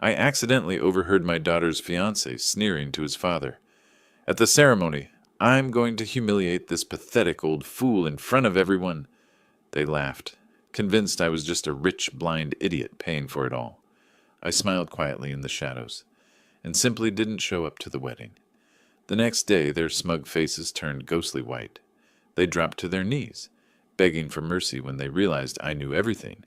I accidentally overheard my daughter's fiancé sneering to his father. At the ceremony, I'm going to humiliate this pathetic old fool in front of everyone. They laughed, convinced I was just a rich, blind idiot paying for it all. I smiled quietly in the shadows, and simply didn't show up to the wedding. The next day, their smug faces turned ghostly white. They dropped to their knees, begging for mercy when they realized I knew everything,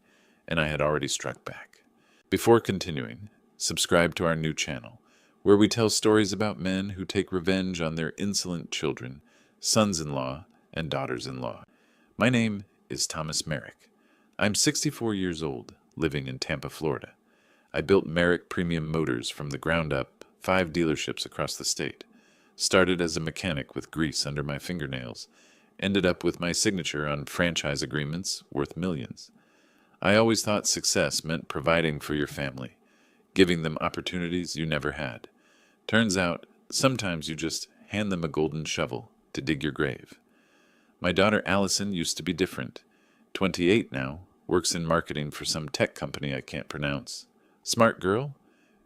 and I had already struck back. Before continuing, subscribe to our new channel, where we tell stories about men who take revenge on their insolent children, sons-in-law, and daughters-in-law. My name is Thomas Merrick. I'm 64 years old, living in Tampa, Florida. I built Merrick Premium Motors from the ground up, 5 dealerships across the state. Started as a mechanic with grease under my fingernails, ended up with my signature on franchise agreements worth millions. I always thought success meant providing for your family, giving them opportunities you never had. Turns out, sometimes you just hand them a golden shovel to dig your grave. My daughter Allison used to be different. 28 now, works in marketing for some tech company I can't pronounce. Smart girl,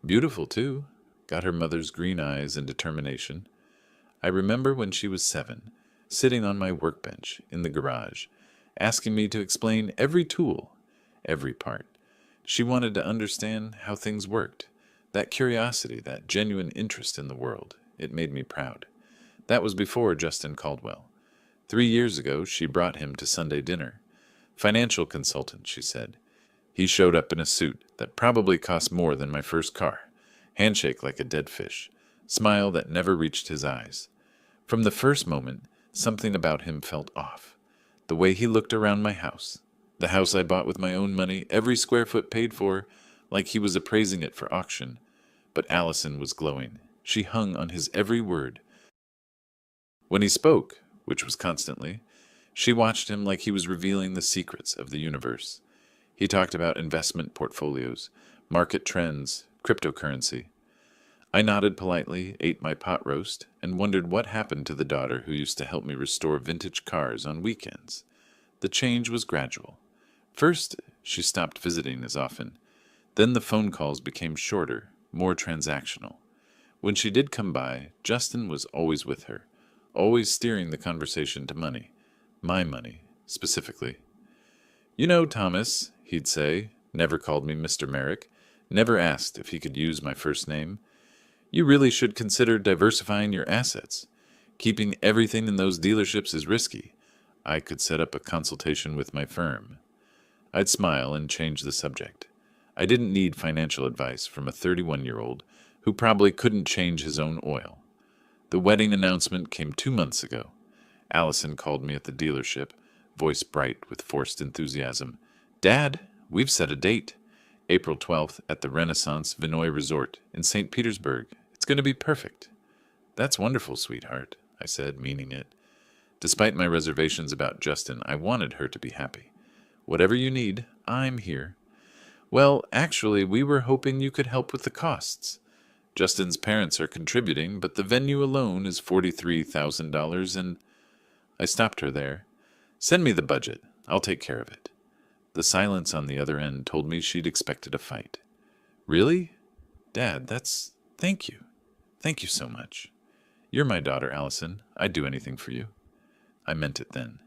beautiful too, got her mother's green eyes and determination. I remember when she was 7, sitting on my workbench in the garage, asking me to explain every tool, every part. She wanted to understand how things worked. That curiosity, that genuine interest in the world, it made me proud. That was before Justin Caldwell. 3 years ago, she brought him to Sunday dinner. Financial consultant, she said. He showed up in a suit that probably cost more than my first car. Handshake like a dead fish. Smile that never reached his eyes. From the first moment, something about him felt off. The way he looked around my house, the house I bought with my own money, every square foot paid for, like he was appraising it for auction. But Allison was glowing. She hung on his every word. When he spoke, which was constantly, she watched him like he was revealing the secrets of the universe. He talked about investment portfolios, market trends, cryptocurrency. I nodded politely, ate my pot roast, and wondered what happened to the daughter who used to help me restore vintage cars on weekends. The change was gradual. First, she stopped visiting as often. Then the phone calls became shorter, more transactional. When she did come by, Justin was always with her, always steering the conversation to money. My money, specifically. You know, Thomas, he'd say, never called me Mr. Merrick, never asked if he could use my first name. You really should consider diversifying your assets. Keeping everything in those dealerships is risky. I could set up a consultation with my firm. I'd smile and change the subject. I didn't need financial advice from a 31-year-old who probably couldn't change his own oil. The wedding announcement came 2 months ago. Allison called me at the dealership, voice bright with forced enthusiasm. Dad, we've set a date. April 12th at the Renaissance Vinoy Resort in St. Petersburg. It's going to be perfect. That's wonderful, sweetheart, I said, meaning it. Despite my reservations about Justin, I wanted her to be happy. Whatever you need, I'm here. Well, actually, we were hoping you could help with the costs. Justin's parents are contributing, but the venue alone is $43,000 and... I stopped her there. Send me the budget. I'll take care of it. The silence on the other end told me she'd expected a fight. Really? Dad, that's... Thank you. Thank you so much. You're my daughter, Allison. I'd do anything for you. I meant it then.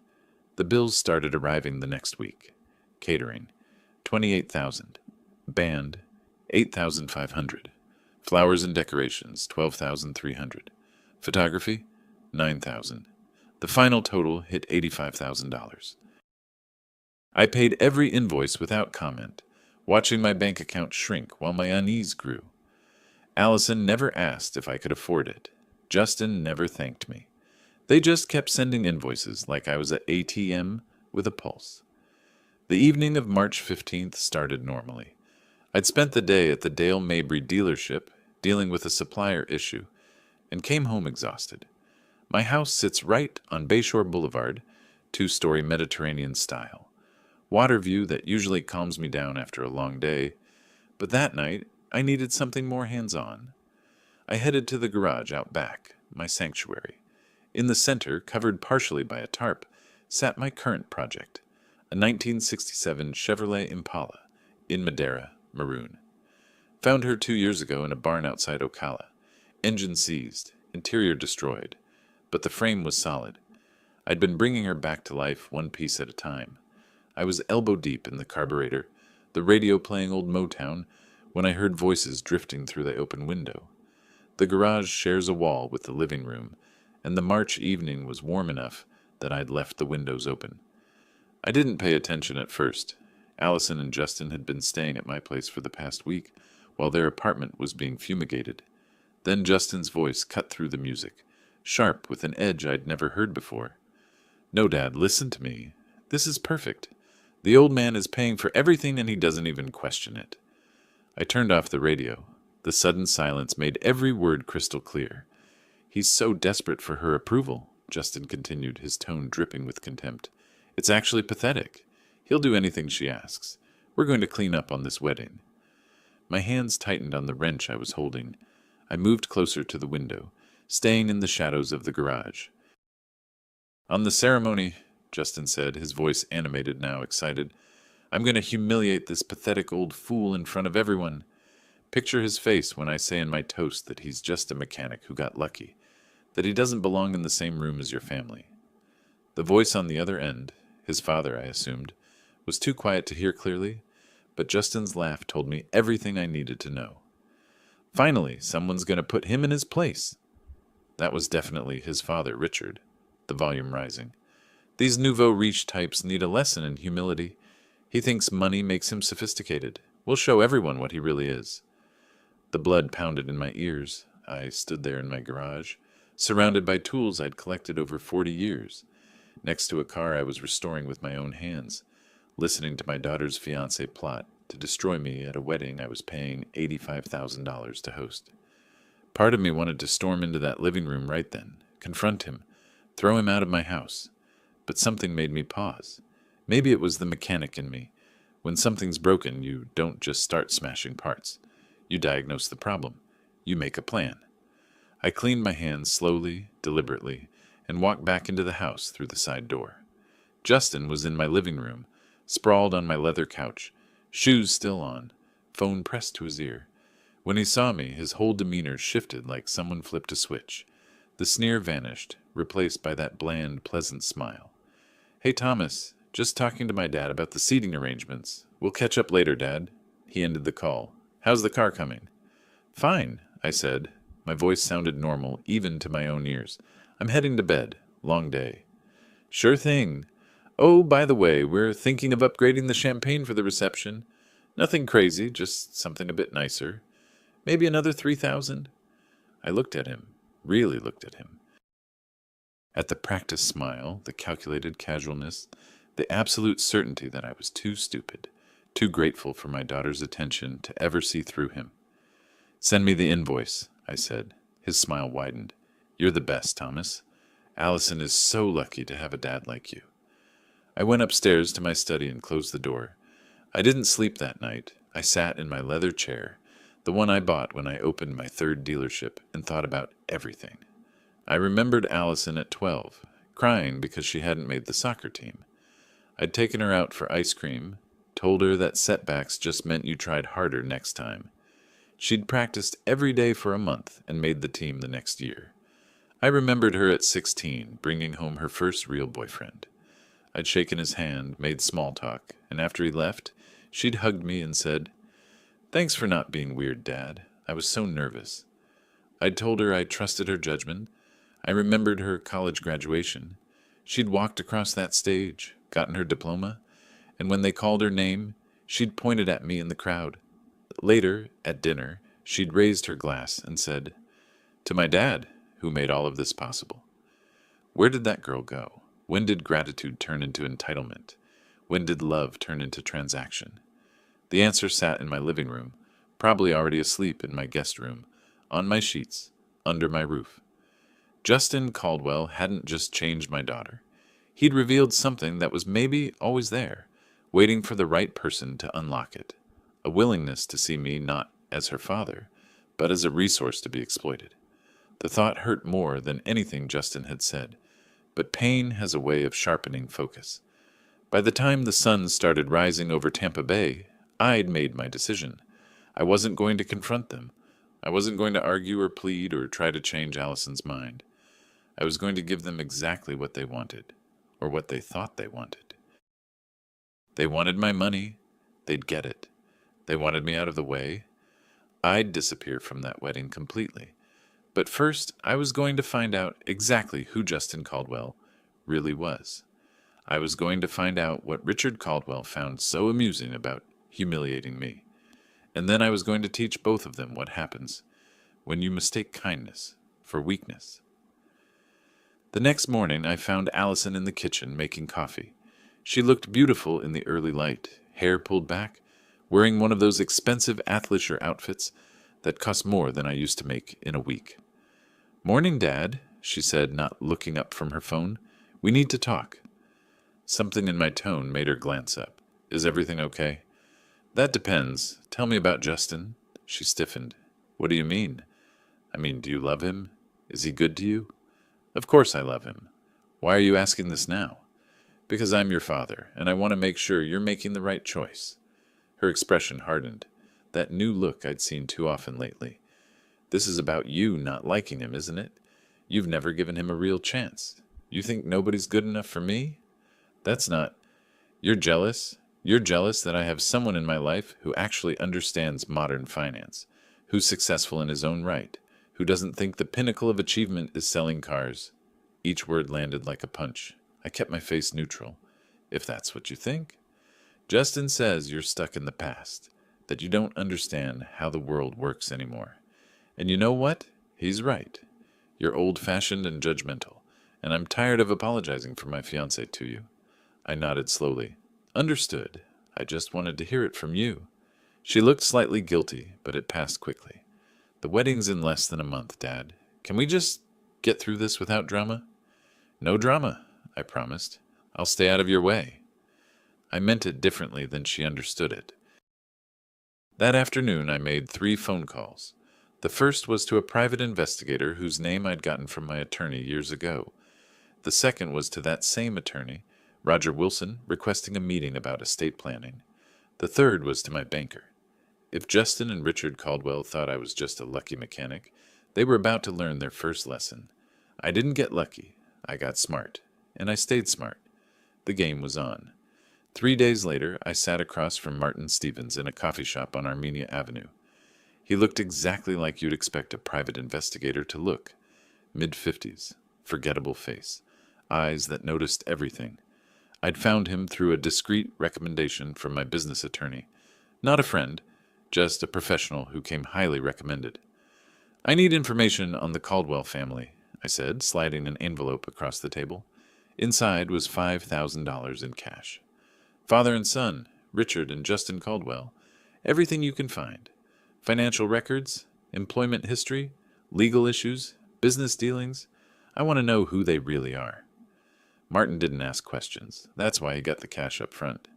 The bills started arriving the next week. Catering, $28,000. Band, $8,500. Flowers and decorations, $12,300. Photography, $9,000. The final total hit $85,000. I paid every invoice without comment, watching my bank account shrink while my unease grew. Allison never asked if I could afford it. Justin never thanked me. They just kept sending invoices like I was an ATM with a pulse. The evening of March 15th started normally. I'd spent the day at the Dale Mabry dealership dealing with a supplier issue and came home exhausted. My house sits right on Bayshore Boulevard, 2-story Mediterranean style. Water view that usually calms me down after a long day, but that night I needed something more hands-on. I headed to the garage out back, my sanctuary. In the center, covered partially by a tarp, sat my current project, a 1967 Chevrolet Impala in Madeira, maroon. Found her 2 years ago in a barn outside Ocala. Engine seized, interior destroyed, but the frame was solid. I'd been bringing her back to life one piece at a time. I was elbow deep in the carburetor, the radio playing old Motown, when I heard voices drifting through the open window. The garage shares a wall with the living room, and the March evening was warm enough that I'd left the windows open. I didn't pay attention at first. Allison and Justin had been staying at my place for the past week, while their apartment was being fumigated. Then Justin's voice cut through the music, sharp with an edge I'd never heard before. "No, Dad, listen to me. This is perfect. The old man is paying for everything and he doesn't even question it." I turned off the radio. The sudden silence made every word crystal clear. "He's so desperate for her approval," Justin continued, his tone dripping with contempt. "It's actually pathetic. He'll do anything she asks. We're going to clean up on this wedding." My hands tightened on the wrench I was holding. I moved closer to the window, staying in the shadows of the garage. "On the ceremony," Justin said, his voice animated now, excited, "I'm going to humiliate this pathetic old fool in front of everyone. Picture his face when I say in my toast that he's just a mechanic who got lucky, that he doesn't belong in the same room as your family." The voice on the other end, his father, I assumed, was too quiet to hear clearly, but Justin's laugh told me everything I needed to know. "Finally, someone's going to put him in his place." That was definitely his father, Richard, the volume rising. "These nouveau riche types need a lesson in humility. He thinks money makes him sophisticated. We'll show everyone what he really is." The blood pounded in my ears. I stood there in my garage, surrounded by tools I'd collected over 40 years, next to a car I was restoring with my own hands, listening to my daughter's fiancé plot to destroy me at a wedding I was paying $85,000 to host. Part of me wanted to storm into that living room right then, confront him, throw him out of my house. But something made me pause. Maybe it was the mechanic in me. When something's broken, you don't just start smashing parts. You diagnose the problem. You make a plan. I cleaned my hands slowly, deliberately, and walked back into the house through the side door. Justin was in my living room, sprawled on my leather couch, shoes still on, phone pressed to his ear. When he saw me, his whole demeanor shifted like someone flipped a switch. The sneer vanished, replaced by that bland, pleasant smile. "Hey, Thomas, just talking to my dad about the seating arrangements. We'll catch up later, Dad." He ended the call. "How's the car coming?" "Fine," I said. My voice sounded normal, even to my own ears. "I'm heading to bed. Long day." "Sure thing. Oh, by the way, we're thinking of upgrading the champagne for the reception. Nothing crazy, just something a bit nicer. Maybe another 3,000. I looked at him, really looked at him. At the practiced smile, the calculated casualness, the absolute certainty that I was too stupid, too grateful for my daughter's attention to ever see through him. "Send me the invoice," I said. His smile widened. "You're the best, Thomas. Allison is so lucky to have a dad like you." I went upstairs to my study and closed the door. I didn't sleep that night. I sat in my leather chair, the one I bought when I opened my third dealership, and thought about everything. I remembered Allison at 12, crying because she hadn't made the soccer team. I'd taken her out for ice cream, told her that setbacks just meant you tried harder next time. She'd practiced every day for a month and made the team the next year. I remembered her at 16, bringing home her first real boyfriend. I'd shaken his hand, made small talk, and after he left, she'd hugged me and said, "Thanks for not being weird, Dad. I was so nervous." I'd told her I trusted her judgment. I remembered her college graduation. She'd walked across that stage, gotten her diploma, and when they called her name, she'd pointed at me in the crowd. Later, at dinner, she'd raised her glass and said, "To my dad, who made all of this possible." Where did that girl go? When did gratitude turn into entitlement? When did love turn into transaction? The answer sat in my living room, probably already asleep in my guest room, on my sheets, under my roof. Justin Caldwell hadn't just changed my daughter. He'd revealed something that was maybe always there, waiting for the right person to unlock it. A willingness to see me not as her father, but as a resource to be exploited. The thought hurt more than anything Justin had said, but pain has a way of sharpening focus. By the time the sun started rising over Tampa Bay, I'd made my decision. I wasn't going to confront them. I wasn't going to argue or plead or try to change Allison's mind. I was going to give them exactly what they wanted, or what they thought they wanted. They wanted my money. They'd get it. They wanted me out of the way. I'd disappear from that wedding completely. But first, I was going to find out exactly who Justin Caldwell really was. I was going to find out what Richard Caldwell found so amusing about humiliating me. And then I was going to teach both of them what happens when you mistake kindness for weakness. The next morning, I found Allison in the kitchen making coffee. She looked beautiful in the early light, hair pulled back, wearing one of those expensive athleisure outfits that cost more than I used to make in a week. "Morning, Dad," she said, not looking up from her phone. "We need to talk." Something in my tone made her glance up. "Is everything okay?" "That depends. Tell me about Justin." She stiffened. "What do you mean?" "I mean, do you love him? Is he good to you?" "Of course I love him. Why are you asking this now?" "Because I'm your father, and I want to make sure you're making the right choice." Her expression hardened. That new look I'd seen too often lately. "This is about you not liking him, isn't it? You've never given him a real chance. You think nobody's good enough for me? That's not... You're jealous? You're jealous that I have someone in my life who actually understands modern finance, who's successful in his own right, who doesn't think the pinnacle of achievement is selling cars." Each word landed like a punch. I kept my face neutral. "If that's what you think." "Justin says you're stuck in the past, that you don't understand how the world works anymore. And you know what? He's right. You're old-fashioned and judgmental, and I'm tired of apologizing for my fiancé to you." I nodded slowly. "Understood. I just wanted to hear it from you." She looked slightly guilty, but it passed quickly. "The wedding's in less than a month, Dad. Can we just get through this without drama?" "No drama," I promised. "I'll stay out of your way." I meant it differently than she understood it. That afternoon I made 3 phone calls. The first was to a private investigator whose name I'd gotten from my attorney years ago. The second was to that same attorney, Roger Wilson, requesting a meeting about estate planning. The third was to my banker. If Justin and Richard Caldwell thought I was just a lucky mechanic, they were about to learn their first lesson. I didn't get lucky. I got smart. And I stayed smart. The game was on. 3 days later, I sat across from Martin Stevens in a coffee shop on Armenia Avenue. He looked exactly like you'd expect a private investigator to look. Mid-50s, forgettable face, eyes that noticed everything. I'd found him through a discreet recommendation from my business attorney. Not a friend, just a professional who came highly recommended. "I need information on the Caldwell family," I said, sliding an envelope across the table. Inside was $5,000 in cash. "Father and son, Richard and Justin Caldwell. Everything you can find. Financial records, employment history, legal issues, business dealings. I want to know who they really are." Martin didn't ask questions. That's why he got the cash up front.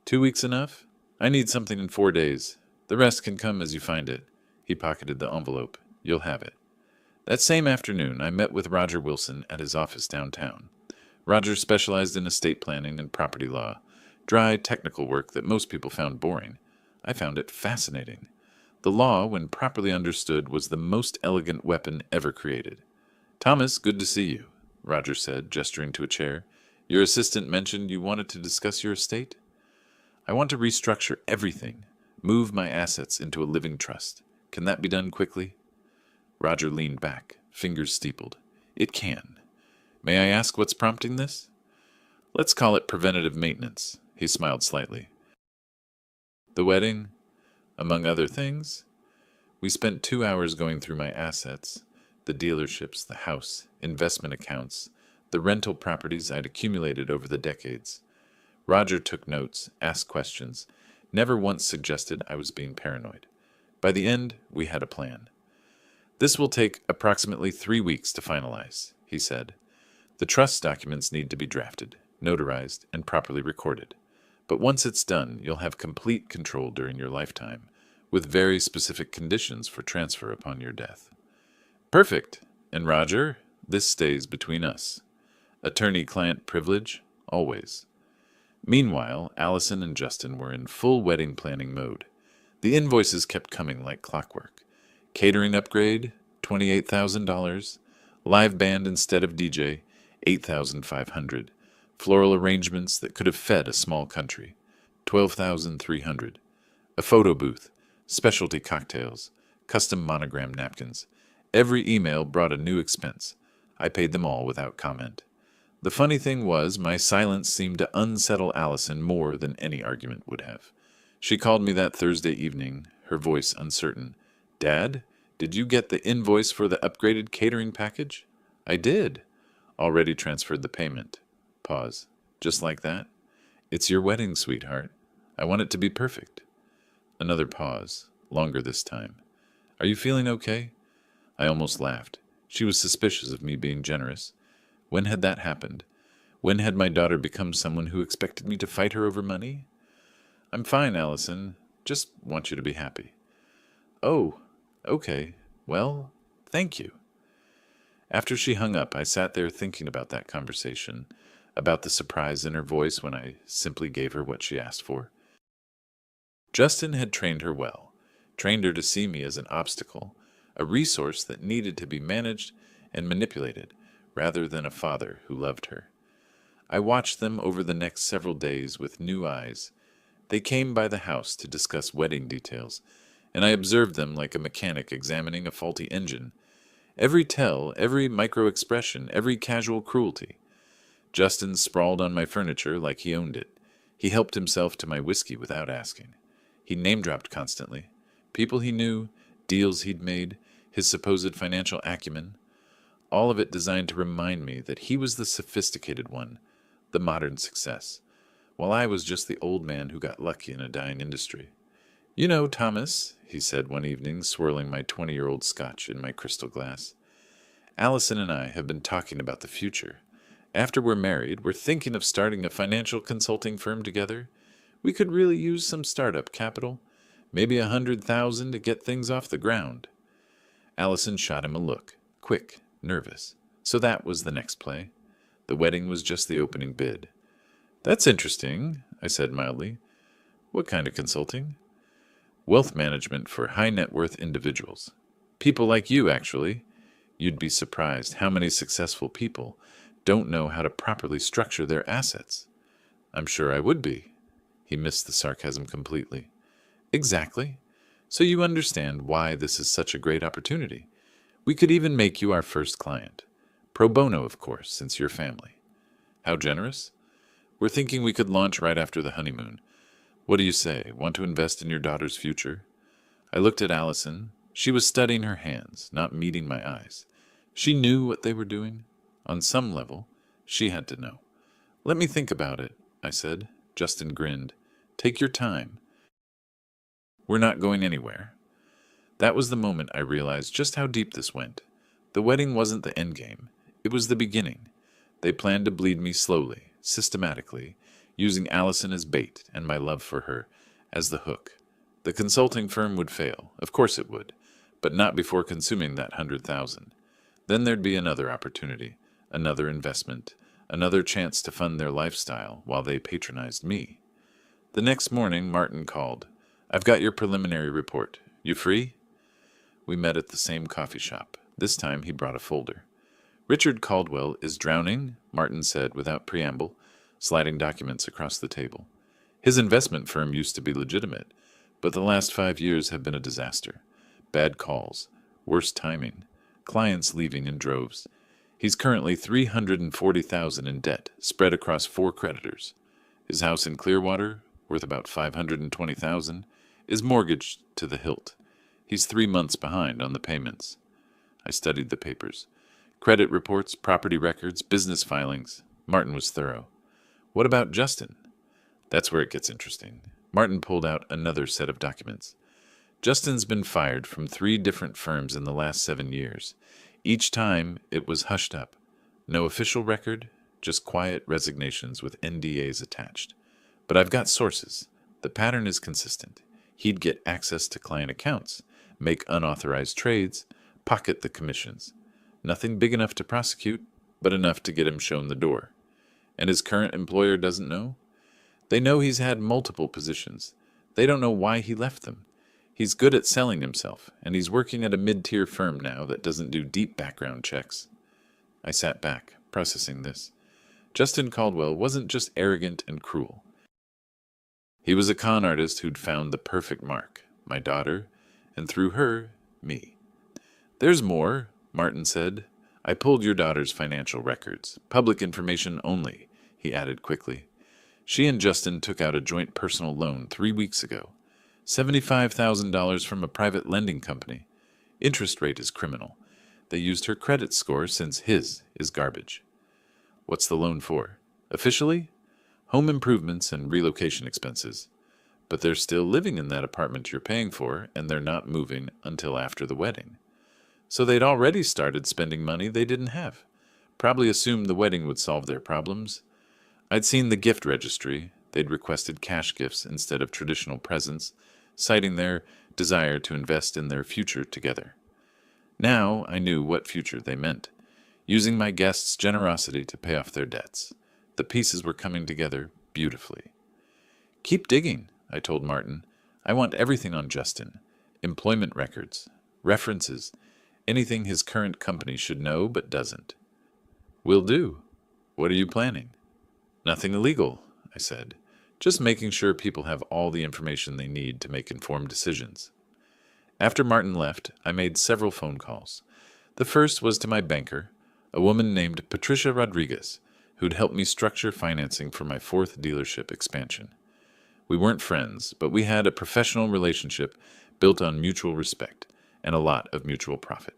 2 weeks enough? I need something in 4 days. The rest can come as you find it." He pocketed the envelope. "You'll have it." That same afternoon, I met with Roger Wilson at his office downtown. Roger specialized in estate planning and property law, dry, technical work that most people found boring. I found it fascinating. The law, when properly understood, was the most elegant weapon ever created. "Thomas, good to see you," Roger said, gesturing to a chair. "Your assistant mentioned you wanted to discuss your estate?" "I want to restructure everything, move my assets into a living trust. Can that be done quickly?" Roger leaned back, fingers steepled. "It can. May I ask what's prompting this?" "Let's call it preventative maintenance." He smiled slightly. "The wedding, among other things?" We spent 2 hours going through my assets, the dealerships, the house, investment accounts, the rental properties I'd accumulated over the decades. Roger took notes, asked questions, never once suggested I was being paranoid. By the end, we had a plan. "This will take approximately 3 weeks to finalize," he said. "The trust documents need to be drafted, notarized, and properly recorded. But once it's done, you'll have complete control during your lifetime, with very specific conditions for transfer upon your death." "Perfect. And Roger, this stays between us. Attorney-client privilege, always." Meanwhile, Allison and Justin were in full wedding planning mode. The invoices kept coming like clockwork. Catering upgrade, $28,000. Live band instead of DJ, 8,500. Floral arrangements that could have fed a small country, 12,300. A photo booth, specialty cocktails, custom monogram napkins. Every email brought a new expense. I paid them all without comment. The funny thing was, my silence seemed to unsettle Allison more than any argument would have. She called me that Thursday evening, her voice uncertain. "Dad, did you get the invoice for the upgraded catering package?" "I did." "Already transferred the payment." Pause. "Just like that?" "It's your wedding, sweetheart. I want it to be perfect." Another pause, longer this time. "Are you feeling okay?" I almost laughed. She was suspicious of me being generous. When had that happened? When had my daughter become someone who expected me to fight her over money? "I'm fine, Allison. Just want you to be happy." "Oh, okay. Well, thank you." After she hung up, I sat there thinking about that conversation, about the surprise in her voice when I simply gave her what she asked for. Justin had trained her well, trained her to see me as an obstacle, a resource that needed to be managed and manipulated, rather than a father who loved her. I watched them over the next several days with new eyes. They came by the house to discuss wedding details, and I observed them like a mechanic examining a faulty engine. Every tell, every micro-expression, every casual cruelty. Justin sprawled on my furniture like he owned it. He helped himself to my whiskey without asking. He name-dropped constantly. People he knew, deals he'd made, his supposed financial acumen. All of it designed to remind me that he was the sophisticated one, the modern success, while I was just the old man who got lucky in a dying industry. "You know, Thomas," he said one evening, swirling my 20-year-old scotch in my crystal glass, "Allison and I have been talking about the future. After we're married, we're thinking of starting a financial consulting firm together. We could really use some startup capital, maybe 100,000 to get things off the ground." Allison shot him a look, quick, nervous. So that was the next play. The wedding was just the opening bid. "That's interesting," I said mildly. "What kind of consulting?" "Wealth management for high net worth individuals. People like you, actually. You'd be surprised how many successful people don't know how to properly structure their assets." "I'm sure I would be." He missed the sarcasm completely. "Exactly. So you understand why this is such a great opportunity. We could even make you our first client. Pro bono, of course, since you're family." "How generous?" "We're thinking we could launch right after the honeymoon. What do you say? Want to invest in your daughter's future?" I looked at Allison. She was studying her hands, not meeting my eyes. She knew what they were doing. On some level, she had to know. "Let me think about it," I said. Justin grinned. "Take your time. We're not going anywhere." That was the moment I realized just how deep this went. The wedding wasn't the end game. It was the beginning. They planned to bleed me slowly, systematically, using Allison as bait and my love for her as the hook. The consulting firm would fail. Of course it would. But not before consuming that 100,000. Then there'd be another opportunity, another investment, another chance to fund their lifestyle while they patronized me. The next morning, Martin called. "I've got your preliminary report. You free?" We met at the same coffee shop. This time he brought a folder. "Richard Caldwell is drowning," Martin said without preamble, sliding documents across the table. "His investment firm used to be legitimate, but the last 5 years have been a disaster. Bad calls, worse timing, clients leaving in droves. He's currently $340,000 in debt, spread across 4 creditors. His house in Clearwater, worth about $520,000, is mortgaged to the hilt. He's 3 months behind on the payments." I studied the papers. Credit reports, property records, business filings. Martin was thorough. "What about Justin?" That's where it gets interesting. Martin pulled out another set of documents. "Justin's been fired from 3 different firms in the last 7 years. Each time it was hushed up. No official record, just quiet resignations with NDAs attached. But I've got sources. The pattern is consistent. He'd get access to client accounts, make unauthorized trades, pocket the commissions. Nothing big enough to prosecute, but enough to get him shown the door. And his current employer doesn't know? They know he's had multiple positions. They don't know why he left them. He's good at selling himself, and he's working at a mid-tier firm now that doesn't do deep background checks. I sat back, processing this. Justin Caldwell wasn't just arrogant and cruel. He was a con artist who'd found the perfect mark, my daughter, and through her, me. There's more, Martin said. I pulled your daughter's financial records. Public information only, he added quickly. She and Justin took out a joint personal loan 3 weeks ago. $75,000 from a private lending company. Interest rate is criminal. They used her credit score since his is garbage. What's the loan for? Officially? Home improvements and relocation expenses. But they're still living in that apartment you're paying for, and they're not moving until after the wedding. So they'd already started spending money they didn't have. Probably assumed the wedding would solve their problems. I'd seen the gift registry. They'd requested cash gifts instead of traditional presents, citing their desire to invest in their future together. Now I knew what future they meant, using my guests' generosity to pay off their debts. The pieces were coming together beautifully. Keep digging, I told Martin. I want everything on Justin. Employment records, references, anything his current company should know but doesn't. Will do. What are you planning? Nothing illegal, I said. Just making sure people have all the information they need to make informed decisions. After Martin left, I made several phone calls. The first was to my banker, a woman named Patricia Rodriguez, who'd helped me structure financing for my 4th dealership expansion. We weren't friends, but we had a professional relationship built on mutual respect and a lot of mutual profit.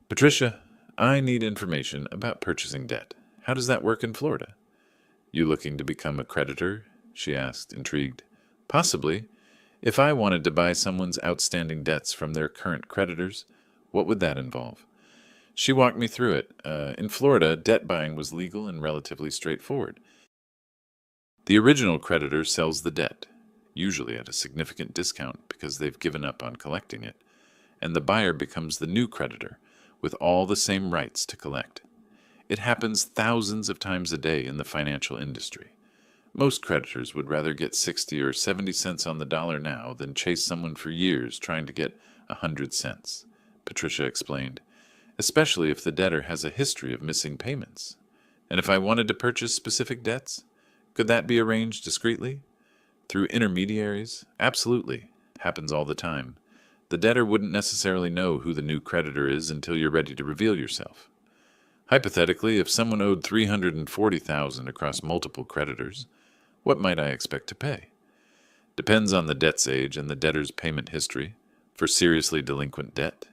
Patricia, I need information about purchasing debt. How does that work in Florida? You looking to become a creditor? She asked, intrigued. Possibly. If I wanted to buy someone's outstanding debts from their current creditors, what would that involve? She walked me through it. In Florida, debt buying was legal and relatively straightforward. The original creditor sells the debt, usually at a significant discount because they've given up on collecting it, and the buyer becomes the new creditor, with all the same rights to collect. It happens thousands of times a day in the financial industry. Most creditors would rather get 60 or 70 cents on the dollar now than chase someone for years trying to get 100 cents, Patricia explained, especially if the debtor has a history of missing payments. And if I wanted to purchase specific debts, could that be arranged discreetly? Through intermediaries? Absolutely. Happens all the time. The debtor wouldn't necessarily know who the new creditor is until you're ready to reveal yourself. Hypothetically, if someone owed $340,000 across multiple creditors, what might I expect to pay? Depends on the debt's age and the debtor's payment history. For seriously delinquent debt,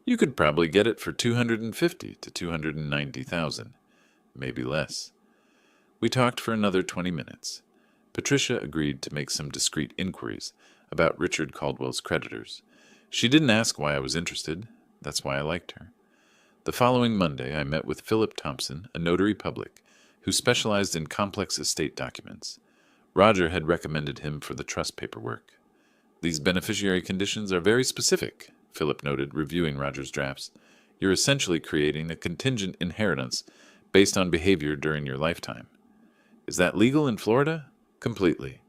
you could probably get it for $250,000 to $290,000, maybe less. We talked for another 20 minutes. Patricia agreed to make some discreet inquiries about Richard Caldwell's creditors. She didn't ask why I was interested. That's why I liked her. The following Monday, I met with Philip Thompson, a notary public, who specialized in complex estate documents. Roger had recommended him for the trust paperwork. These beneficiary conditions are very specific, Philip noted, reviewing Roger's drafts. You're essentially creating a contingent inheritance based on behavior during your lifetime. Is that legal in Florida? Completely.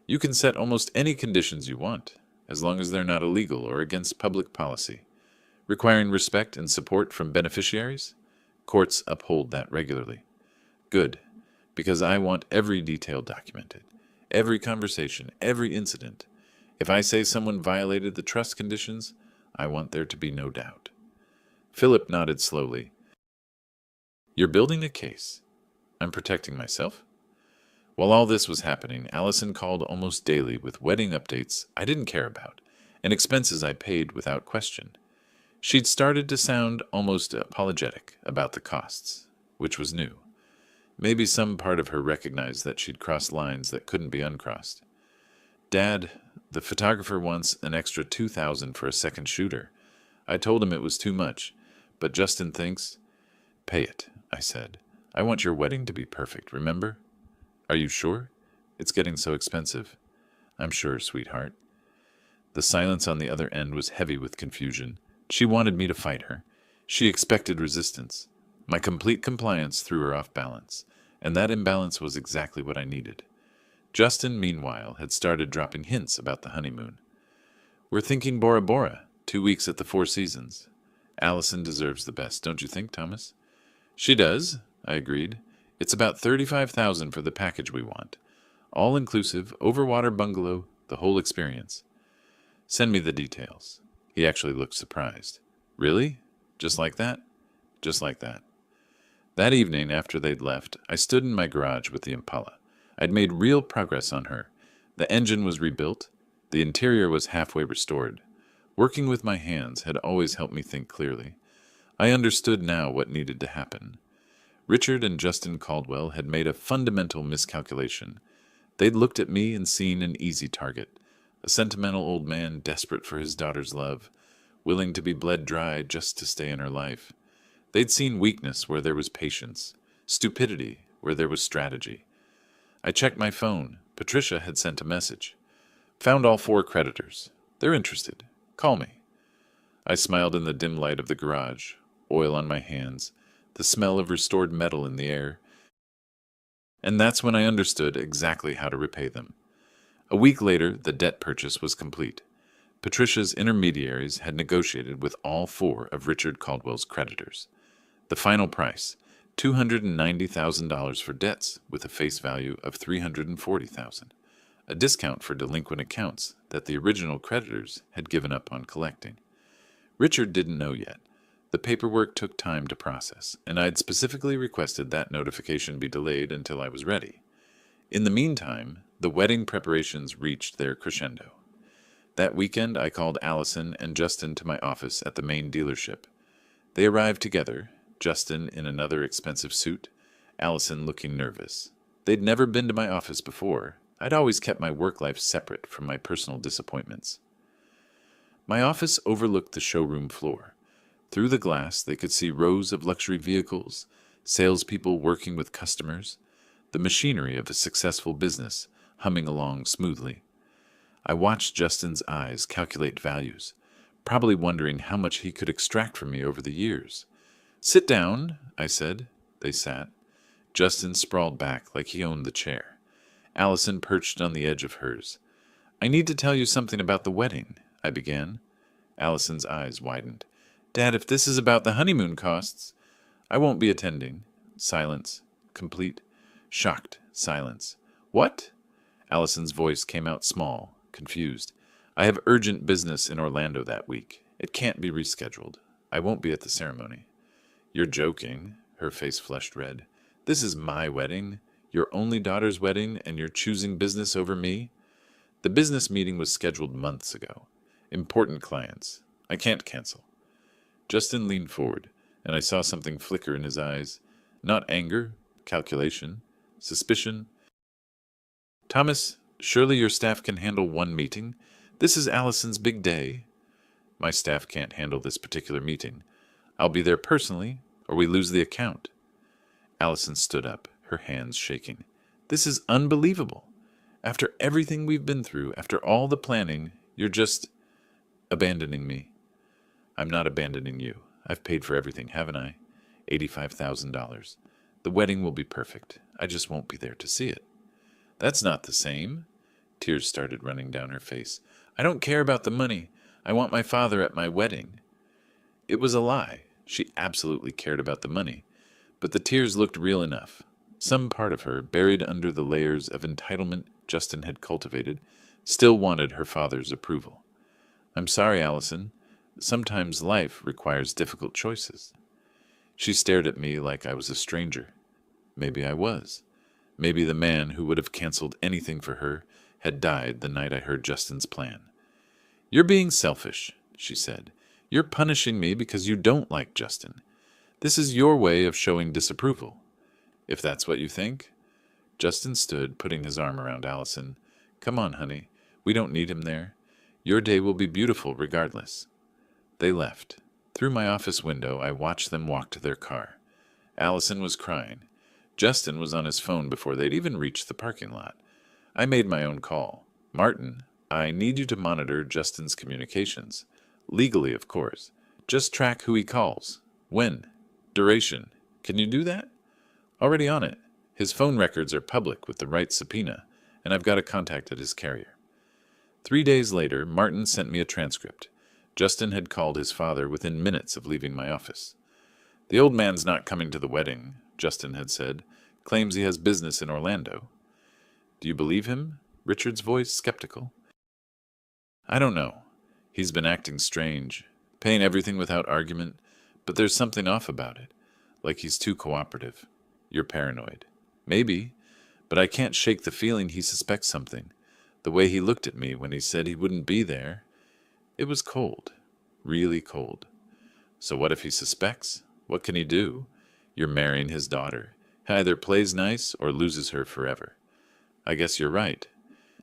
You can set almost any conditions you want, as long as they're not illegal or against public policy. Requiring respect and support from beneficiaries? Courts uphold that regularly. Good, because I want every detail documented. Every conversation, every incident. If I say someone violated the trust conditions, I want there to be no doubt. Philip nodded slowly. You're building a case. I'm protecting myself? While all this was happening, Allison called almost daily with wedding updates I didn't care about, and expenses I paid without question. She'd started to sound almost apologetic about the costs, which was new. Maybe some part of her recognized that she'd crossed lines that couldn't be uncrossed. Dad, the photographer wants an extra $2,000 for a second shooter. I told him it was too much, but Justin thinks... Pay it, I said. I want your wedding to be perfect, remember? Are you sure? It's getting so expensive. I'm sure, sweetheart. The silence on the other end was heavy with confusion. She wanted me to fight her. She expected resistance. My complete compliance threw her off balance, and that imbalance was exactly what I needed. Justin, meanwhile, had started dropping hints about the honeymoon. We're thinking Bora Bora, 2 weeks at the Four Seasons. Allison deserves the best, don't you think, Thomas? She does, I agreed. It's about $35,000 for the package we want. All inclusive, overwater bungalow, the whole experience. Send me the details. He actually looked surprised. Really? Just like that? Just like that. That evening, after they'd left, I stood in my garage with the Impala. I'd made real progress on her. The engine was rebuilt. The interior was halfway restored. Working with my hands had always helped me think clearly. I understood now what needed to happen. Richard and Justin Caldwell had made a fundamental miscalculation. They'd looked at me and seen an easy target, a sentimental old man desperate for his daughter's love, willing to be bled dry just to stay in her life. They'd seen weakness where there was patience, stupidity where there was strategy. I checked my phone. Patricia had sent a message. Found all 4 creditors. They're interested. Call me. I smiled in the dim light of the garage, oil on my hands, the smell of restored metal in the air. And that's when I understood exactly how to repay them. A week later, the debt purchase was complete. Patricia's intermediaries had negotiated with all 4 of Richard Caldwell's creditors. The final price, $290,000 for debts with a face value of $340,000, a discount for delinquent accounts that the original creditors had given up on collecting. Richard didn't know yet. The paperwork took time to process, and I'd specifically requested that notification be delayed until I was ready. In the meantime, the wedding preparations reached their crescendo. That weekend, I called Allison and Justin to my office at the main dealership. They arrived together, Justin in another expensive suit, Allison looking nervous. They'd never been to my office before. I'd always kept my work life separate from my personal disappointments. My office overlooked the showroom floor. Through the glass, they could see rows of luxury vehicles, salespeople working with customers, the machinery of a successful business humming along smoothly. I watched Justin's eyes calculate values, probably wondering how much he could extract from me over the years. "Sit down," I said. They sat. Justin sprawled back like he owned the chair. Allison perched on the edge of hers. "I need to tell you something about the wedding," I began. Allison's eyes widened. "Dad, if this is about the honeymoon costs, I won't be attending." Silence. Complete. Shocked silence. "What?" Allison's voice came out small, confused. "I have urgent business in Orlando that week. It can't be rescheduled. I won't be at the ceremony." "You're joking." Her face flushed red. "This is my wedding, your only daughter's wedding, and you're choosing business over me?" "The business meeting was scheduled months ago. Important clients. I can't cancel." Justin leaned forward, and I saw something flicker in his eyes. Not anger, calculation, suspicion. "Thomas, surely your staff can handle one meeting? This is Allison's big day." "My staff can't handle this particular meeting. I'll be there personally, or we lose the account." Allison stood up, her hands shaking. "This is unbelievable. After everything we've been through, after all the planning, you're just abandoning me." "I'm not abandoning you. I've paid for everything, haven't I? $85,000. The wedding will be perfect. I just won't be there to see it." "That's not the same." Tears started running down her face. "I don't care about the money. I want my father at my wedding." It was a lie. She absolutely cared about the money. But the tears looked real enough. Some part of her, buried under the layers of entitlement Justin had cultivated, still wanted her father's approval. "I'm sorry, Allison. Sometimes life requires difficult choices." She stared at me like I was a stranger. Maybe I was. Maybe the man who would have canceled anything for her had died the night I heard Justin's plan. "You're being selfish," she said. "You're punishing me because you don't like Justin. This is your way of showing disapproval. If that's what you think." Justin stood, putting his arm around Allison. "Come on, honey. We don't need him there. Your day will be beautiful regardless." They left. Through my office window, I watched them walk to their car. Allison was crying. Justin was on his phone before they'd even reached the parking lot. I made my own call. "Martin, I need you to monitor Justin's communications. Legally, of course. Just track who he calls. When. Duration. Can you do that?" "Already on it. His phone records are public with the right subpoena, and I've got a contact at his carrier." 3 days later, Martin sent me a transcript. Justin had called his father within minutes of leaving my office. "The old man's not coming to the wedding," Justin had said. "Claims he has business in Orlando." "Do you believe him?" Richard's voice skeptical. "I don't know. He's been acting strange, paying everything without argument, but there's something off about it, like he's too cooperative." "You're paranoid." "Maybe, but I can't shake the feeling he suspects something. The way he looked at me when he said he wouldn't be there, it was cold, really cold." "So what if he suspects? What can he do? You're marrying his daughter. He either plays nice or loses her forever." "I guess you're right.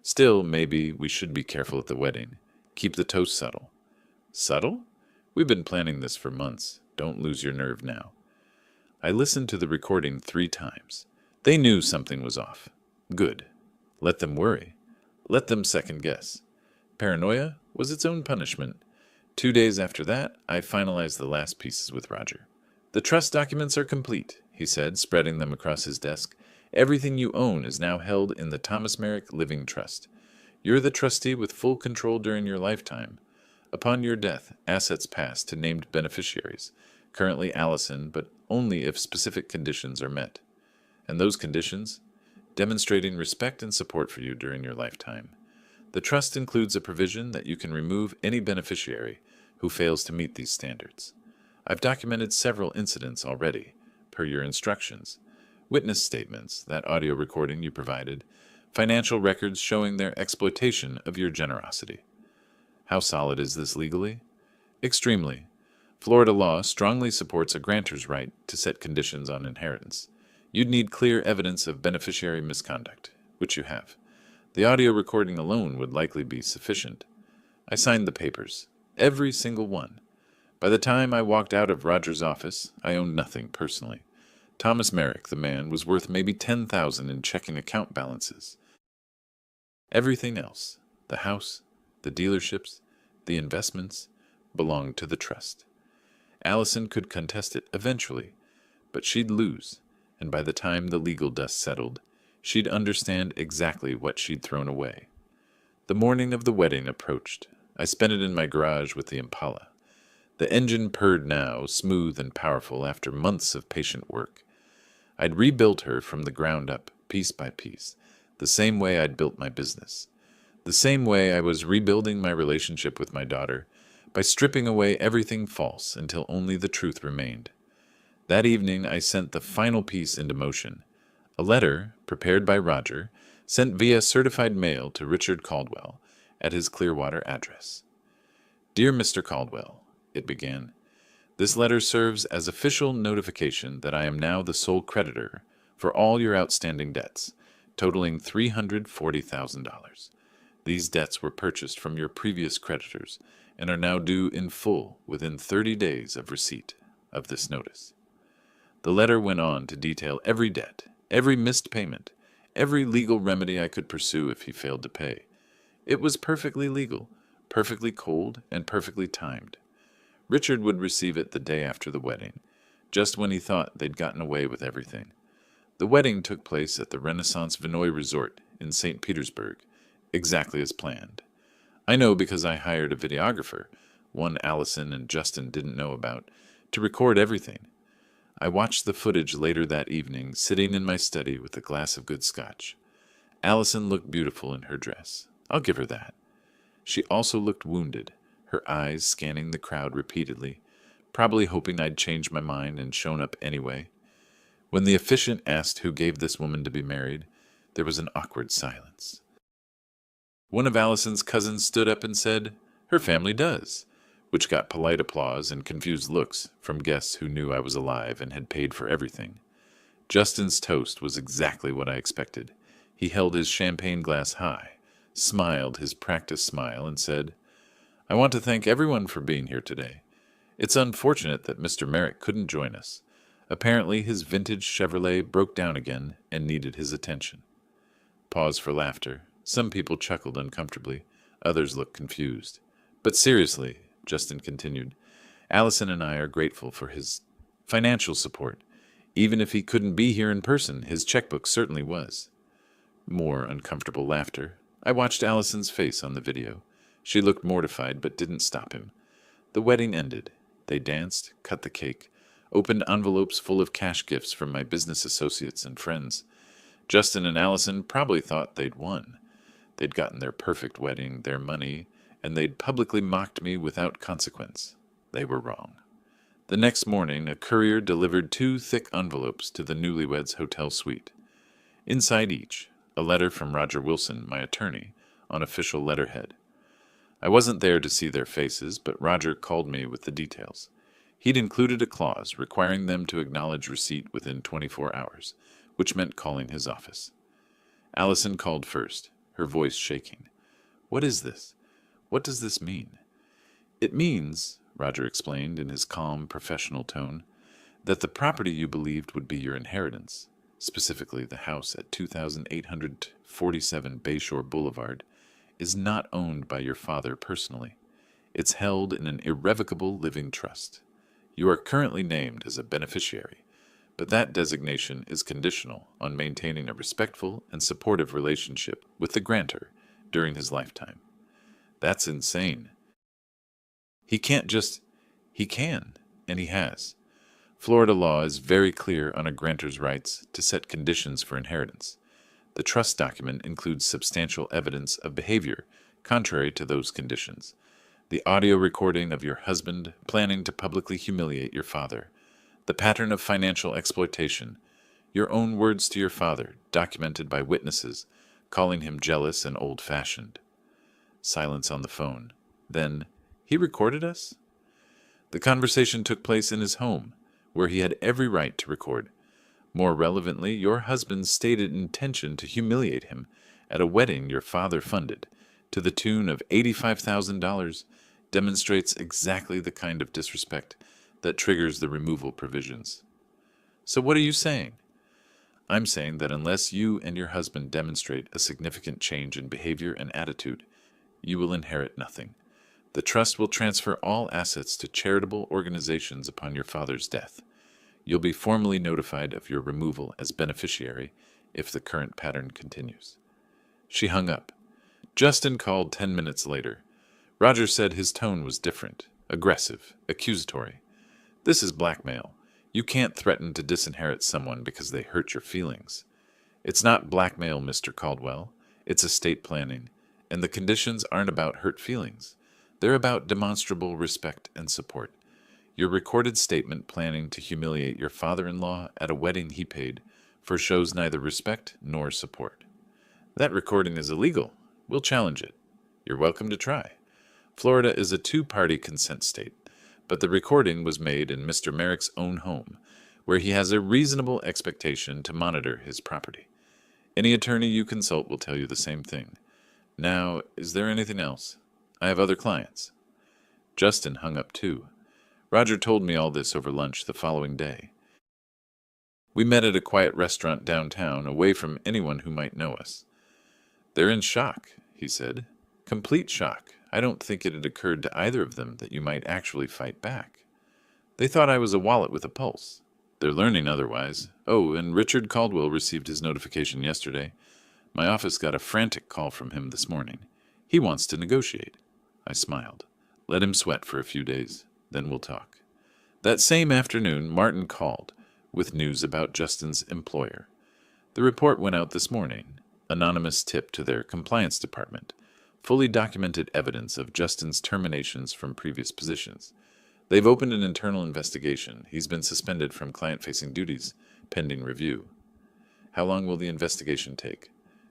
Still, maybe we should be careful at the wedding. Keep the toast subtle." "Subtle? We've been planning this for months. Don't lose your nerve now." I listened to the recording 3 times. They knew something was off. Good. Let them worry. Let them second guess. Paranoia was its own punishment. 2 days after that, I finalized the last pieces with Roger. "The trust documents are complete," he said, spreading them across his desk. "Everything you own is now held in the Thomas Merrick Living Trust. You're the trustee with full control during your lifetime. Upon your death, assets pass to named beneficiaries, currently Allison, but only if specific conditions are met. And those conditions? Demonstrating respect and support for you during your lifetime. The trust includes a provision that you can remove any beneficiary who fails to meet these standards. I've documented several incidents already, per your instructions. Witness statements, that audio recording you provided, financial records showing their exploitation of your generosity. How solid is this legally? Extremely. Florida law strongly supports a grantor's right to set conditions on inheritance. You'd need clear evidence of beneficiary misconduct, which you have. The audio recording alone would likely be sufficient. I signed the papers, every single one. By the time I walked out of Roger's office, I owned nothing personally. Thomas Merrick, the man, was worth maybe $10,000 in checking account balances. Everything else, the house, the dealerships, the investments, belonged to the trust. Allison could contest it eventually, but she'd lose, and by the time the legal dust settled, she'd understand exactly what she'd thrown away. The morning of the wedding approached. I spent it in my garage with the Impala. The engine purred now, smooth and powerful after months of patient work. I'd rebuilt her from the ground up, piece by piece, the same way I'd built my business. The same way I was rebuilding my relationship with my daughter, by stripping away everything false until only the truth remained. That evening I sent the final piece into motion. A letter, prepared by Roger, sent via certified mail to Richard Caldwell at his Clearwater address. "Dear Mr. Caldwell," it began, "this letter serves as official notification that I am now the sole creditor for all your outstanding debts, totaling $340,000. These debts were purchased from your previous creditors and are now due in full within 30 days of receipt of this notice." The letter went on to detail every debt, every missed payment, every legal remedy I could pursue if he failed to pay. It was perfectly legal, perfectly cold, and perfectly timed. Richard would receive it the day after the wedding, just when he thought they'd gotten away with everything. The wedding took place at the Renaissance Vinoy Resort in St. Petersburg, exactly as planned. I know because I hired a videographer, one Allison and Justin didn't know about, to record everything. I watched the footage later that evening, sitting in my study with a glass of good scotch. Allison looked beautiful in her dress. I'll give her that. She also looked wounded, her eyes scanning the crowd repeatedly, probably hoping I'd changed my mind and shown up anyway. When the officiant asked who gave this woman to be married, there was an awkward silence. One of Allison's cousins stood up and said, "Her family does," which got polite applause and confused looks from guests who knew I was alive and had paid for everything. Justin's toast was exactly what I expected. He held his champagne glass high, smiled his practiced smile, and said, "I want to thank everyone for being here today. It's unfortunate that Mr. Merrick couldn't join us. Apparently his vintage Chevrolet broke down again and needed his attention." Pause for laughter. Some people chuckled uncomfortably. Others looked confused. "But seriously," Justin continued, "Allison and I are grateful for his financial support. Even if he couldn't be here in person, his checkbook certainly was." More uncomfortable laughter. I watched Allison's face on the video. She looked mortified but didn't stop him. The wedding ended. They danced, cut the cake, opened envelopes full of cash gifts from my business associates and friends. Justin and Allison probably thought they'd won. They'd gotten their perfect wedding, their money, and they'd publicly mocked me without consequence. They were wrong. The next morning, a courier delivered 2 thick envelopes to the newlyweds' hotel suite. Inside each, a letter from Roger Wilson, my attorney, on official letterhead. I wasn't there to see their faces, but Roger called me with the details. He'd included a clause requiring them to acknowledge receipt within 24 hours, which meant calling his office. Allison called first, her voice shaking. "What is this? What does this mean?" "It means," Roger explained in his calm, professional tone, "that the property you believed would be your inheritance, specifically the house at 2847 Bayshore Boulevard, is not owned by your father personally. It's held in an irrevocable living trust. You are currently named as a beneficiary, but that designation is conditional on maintaining a respectful and supportive relationship with the grantor during his lifetime." That's insane. He can't just... He can, and he has. Florida law is very clear on a grantor's rights to set conditions for inheritance. The trust document includes substantial evidence of behavior contrary to those conditions. The audio recording of your husband planning to publicly humiliate your father. The pattern of financial exploitation. Your own words to your father, documented by witnesses, calling him jealous and old-fashioned. Silence on the phone. Then, "He recorded us?" The conversation took place in his home, where he had every right to record. More relevantly, your husband's stated intention to humiliate him at a wedding your father funded, to the tune of $85,000, demonstrates exactly the kind of disrespect that triggers the removal provisions. So what are you saying? I'm saying that unless you and your husband demonstrate a significant change in behavior and attitude, you will inherit nothing. The trust will transfer all assets to charitable organizations upon your father's death. You'll be formally notified of your removal as beneficiary if the current pattern continues. She hung up. Justin called 10 minutes later. Roger said his tone was different, aggressive, accusatory. "This is blackmail. You can't threaten to disinherit someone because they hurt your feelings. It's not blackmail, Mr. Caldwell. It's estate planning. And the conditions aren't about hurt feelings. They're about demonstrable respect and support. Your recorded statement planning to humiliate your father-in-law at a wedding he paid for shows neither respect nor support. That recording is illegal. We'll challenge it. You're welcome to try. Florida is a 2-party consent state, but the recording was made in Mr. Merrick's own home, where he has a reasonable expectation to monitor his property. Any attorney you consult will tell you the same thing. Now, is there anything else? I have other clients." Justin hung up too. Roger told me all this over lunch the following day. We met at a quiet restaurant downtown, away from anyone who might know us. "They're in shock," he said. "Complete shock. I don't think it had occurred to either of them that you might actually fight back. They thought I was a wallet with a pulse. They're learning otherwise. Oh, and Richard Caldwell received his notification yesterday. My office got a frantic call from him this morning. He wants to negotiate." I smiled. "Let him sweat for a few days, then we'll talk." That same afternoon, Martin called, with news about Justin's employer. The report went out this morning, anonymous tip to their compliance department, fully documented evidence of Justin's terminations from previous positions. They've opened an internal investigation. He's been suspended from client-facing duties, pending review. How long will the investigation take?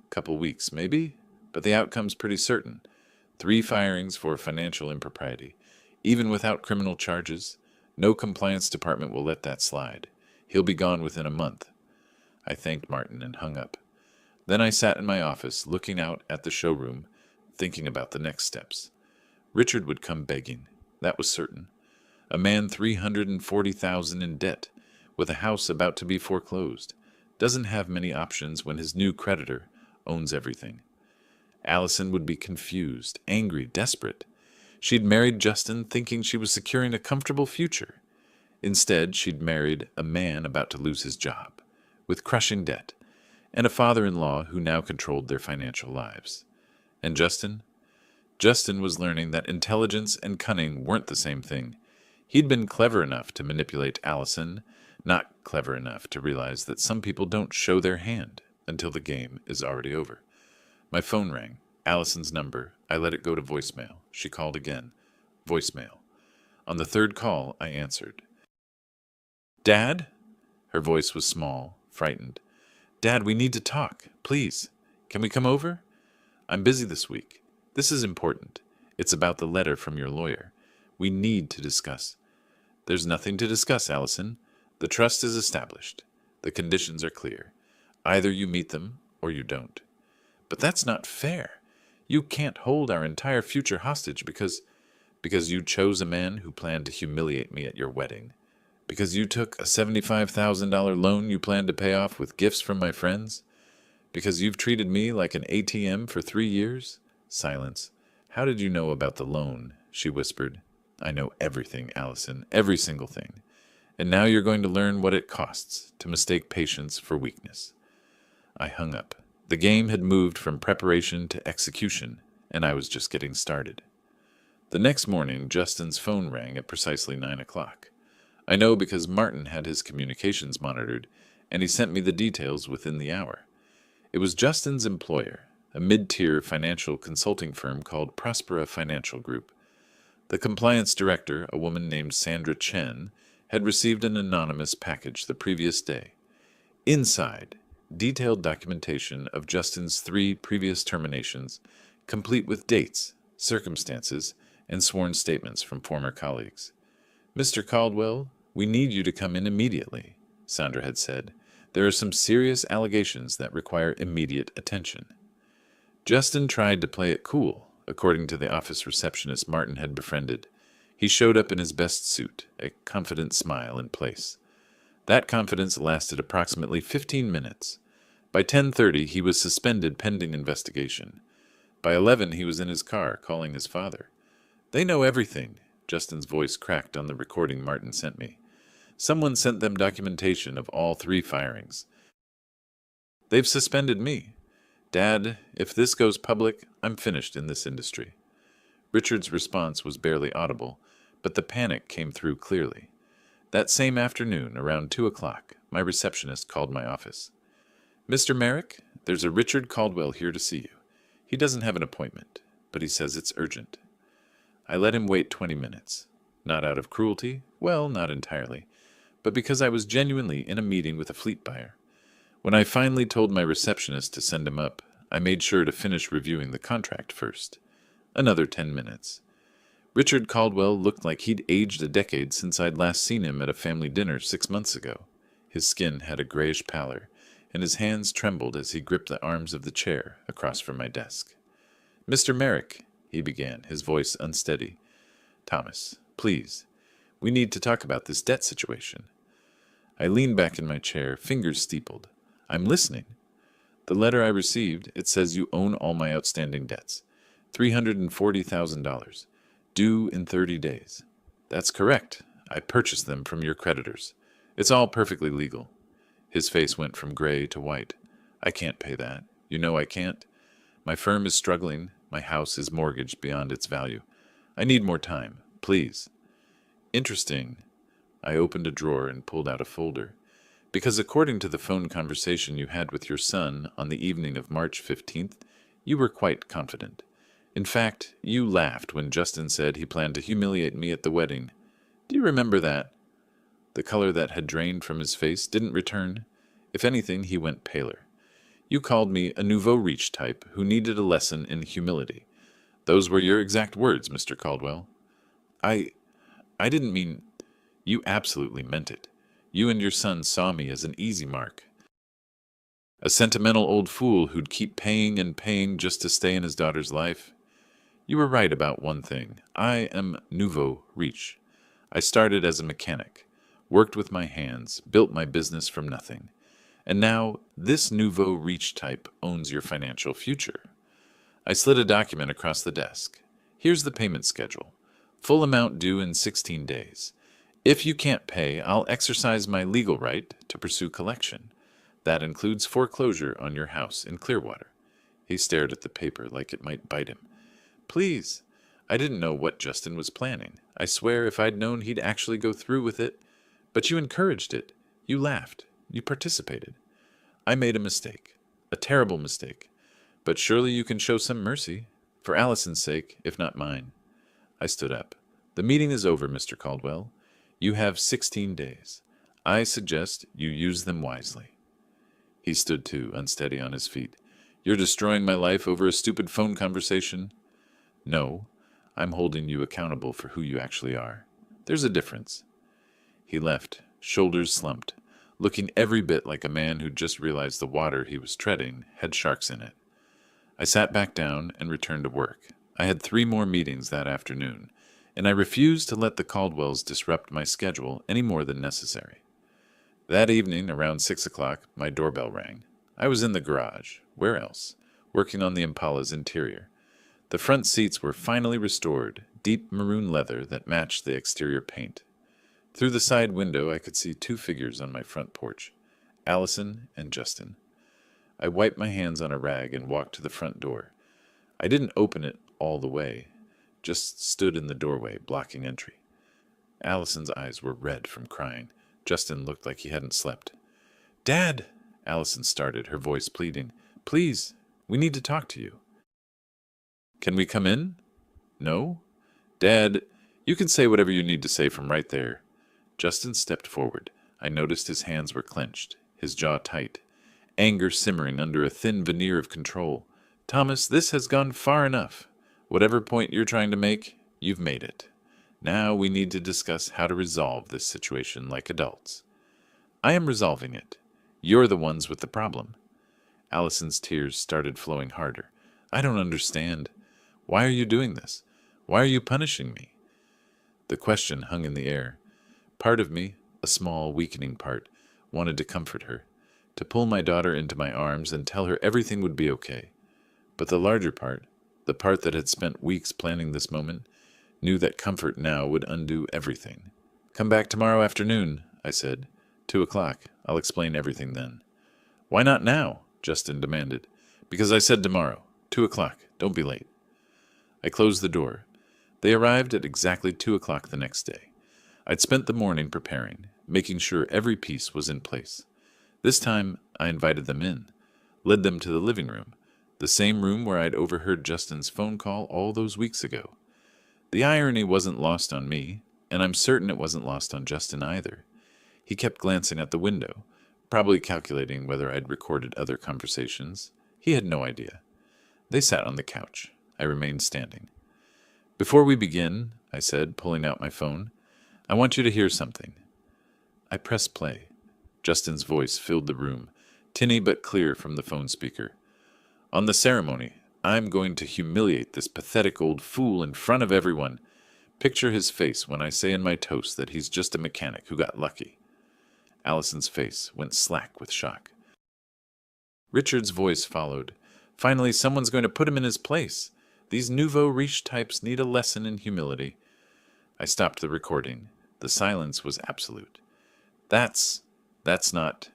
Couple weeks, maybe? But the outcome's pretty certain. 3 firings for financial impropriety. Even without criminal charges, no compliance department will let that slide. He'll be gone within a month. I thanked Martin and hung up. Then I sat in my office, looking out at the showroom, thinking about the next steps. Richard would come begging. That was certain. A man $340,000 in debt, with a house about to be foreclosed, doesn't have many options when his new creditor owns everything. Allison would be confused, angry, desperate. She'd married Justin thinking she was securing a comfortable future. Instead, she'd married a man about to lose his job, with crushing debt, and a father-in-law who now controlled their financial lives. And Justin? Justin was learning that intelligence and cunning weren't the same thing. He'd been clever enough to manipulate Allison, not clever enough to realize that some people don't show their hand until the game is already over. My phone rang. Allison's number. I let it go to voicemail. She called again. Voicemail. On the third call, I answered. Dad? Her voice was small, frightened. Dad, we need to talk. Please. Can we come over? I'm busy this week. This is important. It's about the letter from your lawyer. We need to discuss. There's nothing to discuss, Allison. The trust is established. The conditions are clear. Either you meet them or you don't. But that's not fair. You can't hold our entire future hostage because you chose a man who planned to humiliate me at your wedding. Because you took a $75,000 loan you planned to pay off with gifts from my friends. Because you've treated me like an ATM for 3 years. Silence. How did you know about the loan? She whispered. I know everything, Allison, every single thing. And now you're going to learn what it costs to mistake patience for weakness. I hung up. The game had moved from preparation to execution, and I was just getting started. The next morning, Justin's phone rang at precisely 9 o'clock. I know because Martin had his communications monitored, and he sent me the details within the hour. It was Justin's employer, a mid-tier financial consulting firm called Prospera Financial Group. The compliance director, a woman named Sandra Chen, had received an anonymous package the previous day. Inside, detailed documentation of Justin's 3 previous terminations, complete with dates, circumstances, and sworn statements from former colleagues. Mr. Caldwell, we need you to come in immediately, Sandra had said. There are some serious allegations that require immediate attention. Justin tried to play it cool, according to the office receptionist Martin had befriended. He showed up in his best suit, a confident smile in place. That confidence lasted approximately 15 minutes. By 10:30, he was suspended pending investigation. By 11, he was in his car, calling his father. They know everything, Justin's voice cracked on the recording Martin sent me. Someone sent them documentation of all 3 firings. They've suspended me. Dad, if this goes public, I'm finished in this industry. Richard's response was barely audible, but the panic came through clearly. That same afternoon, around 2 o'clock, my receptionist called my office. Mr. Merrick, there's a Richard Caldwell here to see you. He doesn't have an appointment, but he says it's urgent. I let him wait 20 minutes. Not out of cruelty, well, not entirely, but because I was genuinely in a meeting with a fleet buyer. When I finally told my receptionist to send him up, I made sure to finish reviewing the contract first. Another 10 minutes. Richard Caldwell looked like he'd aged a decade since I'd last seen him at a family dinner 6 months ago. His skin had a grayish pallor, and his hands trembled as he gripped the arms of the chair across from my desk. Mr. Merrick, he began, his voice unsteady. Thomas, please, we need to talk about this debt situation. I leaned back in my chair, fingers steepled. I'm listening. The letter I received, it says you own all my outstanding debts. $340,000. Due in 30 days. That's correct. I purchased them from your creditors. It's all perfectly legal. His face went from gray to white. I can't pay that. You know I can't. My firm is struggling. My house is mortgaged beyond its value. I need more time. Please. Interesting. I opened a drawer and pulled out a folder. Because according to the phone conversation you had with your son on the evening of March 15th, you were quite confident. In fact, you laughed when Justin said he planned to humiliate me at the wedding. Do you remember that? The color that had drained from his face didn't return. If anything, he went paler. You called me a nouveau riche type who needed a lesson in humility. Those were your exact words, Mr. Caldwell. I didn't mean... You absolutely meant it. You and your son saw me as an easy mark. A sentimental old fool who'd keep paying and paying just to stay in his daughter's life. You were right about one thing. I am nouveau riche. I started as a mechanic, worked with my hands, built my business from nothing. And now, this nouveau riche type owns your financial future. I slid a document across the desk. Here's the payment schedule. Full amount due in 16 days. If you can't pay, I'll exercise my legal right to pursue collection. That includes foreclosure on your house in Clearwater. He stared at the paper like it might bite him. Please. I didn't know what Justin was planning. I swear if I'd known he'd actually go through with it. But you encouraged it. You laughed. You participated. I made a mistake. A terrible mistake. But surely you can show some mercy. For Allison's sake, if not mine. I stood up. The meeting is over, Mr. Caldwell. You have 16 days. I suggest you use them wisely. He stood too, unsteady on his feet. You're destroying my life over a stupid phone conversation? No, I'm holding you accountable for who you actually are. There's a difference. He left, shoulders slumped, looking every bit like a man who'd just realized the water he was treading had sharks in it. I sat back down and returned to work. I had 3 more meetings that afternoon, and I refused to let the Caldwells disrupt my schedule any more than necessary. That evening, around 6 o'clock, my doorbell rang. I was in the garage. Where else? Working on the Impala's interior. The front seats were finally restored, deep maroon leather that matched the exterior paint. Through the side window, I could see 2 figures on my front porch, Allison and Justin. I wiped my hands on a rag and walked to the front door. I didn't open it all the way, just stood in the doorway, blocking entry. Allison's eyes were red from crying. Justin looked like he hadn't slept. Dad! Allison started, her voice pleading. Please, we need to talk to you. Can we come in? No? Dad, you can say whatever you need to say from right there. Justin stepped forward. I noticed his hands were clenched, his jaw tight, anger simmering under a thin veneer of control. Thomas, this has gone far enough. Whatever point you're trying to make, you've made it. Now we need to discuss how to resolve this situation like adults. I am resolving it. You're the ones with the problem. Allison's tears started flowing harder. I don't understand. Why are you doing this? Why are you punishing me? The question hung in the air. Part of me, a small, weakening part, wanted to comfort her, to pull my daughter into my arms and tell her everything would be okay. But the larger part, the part that had spent weeks planning this moment, knew that comfort now would undo everything. Come back tomorrow afternoon, I said. 2 o'clock. I'll explain everything then. Why not now? Justin demanded. Because I said tomorrow. 2 o'clock. Don't be late. I closed the door. They arrived at exactly 2 o'clock the next day. I'd spent the morning preparing, making sure every piece was in place. This time, I invited them in, led them to the living room, the same room where I'd overheard Justin's phone call all those weeks ago. The irony wasn't lost on me, and I'm certain it wasn't lost on Justin either. He kept glancing at the window, probably calculating whether I'd recorded other conversations. He had no idea. They sat on the couch. I remained standing. Before we begin, I said, pulling out my phone, I want you to hear something. I pressed play. Justin's voice filled the room, tinny but clear from the phone speaker. On the ceremony, I'm going to humiliate this pathetic old fool in front of everyone. Picture his face when I say in my toast that he's just a mechanic who got lucky. Allison's face went slack with shock. Richard's voice followed. Finally, someone's going to put him in his place. These nouveau riche types need a lesson in humility. I stopped the recording. The silence was absolute. That's not...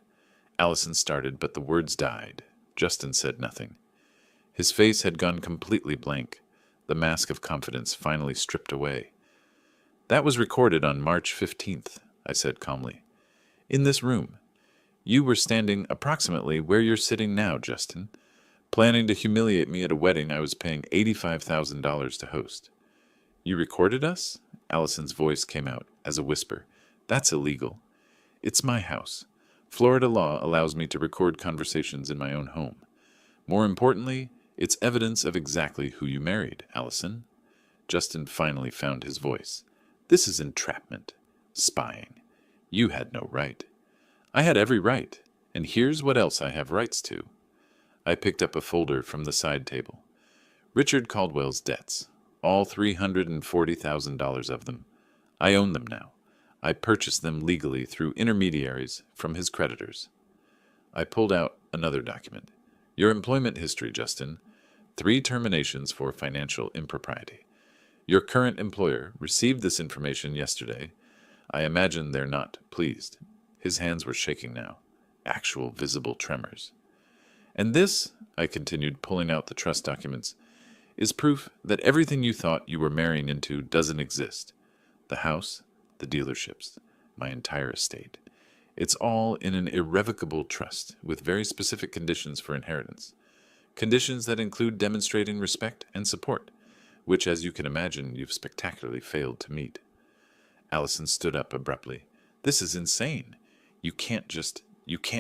Allison started, but the words died. Justin said nothing. His face had gone completely blank, the mask of confidence finally stripped away. That was recorded on March 15th, I said calmly. In this room. You were standing approximately where you're sitting now, Justin, planning to humiliate me at a wedding I was paying $85,000 to host. You recorded us? Allison's voice came out as a whisper. That's illegal. It's my house. Florida law allows me to record conversations in my own home. More importantly, it's evidence of exactly who you married, Allison. Justin finally found his voice. This is entrapment. Spying. You had no right. I had every right, and here's what else I have rights to. I picked up a folder from the side table. Richard Caldwell's debts. All $340,000 of them. I own them now. I purchased them legally through intermediaries from his creditors. I pulled out another document. Your employment history, Justin. 3 terminations for financial impropriety. Your current employer received this information yesterday. I imagine they're not pleased. His hands were shaking now. Actual visible tremors. And this, I continued, pulling out the trust documents, is proof that everything you thought you were marrying into doesn't exist. The house, the dealerships, my entire estate. It's all in an irrevocable trust with very specific conditions for inheritance. Conditions that include demonstrating respect and support, which, as you can imagine, you've spectacularly failed to meet. Allison stood up abruptly. This is insane. You can't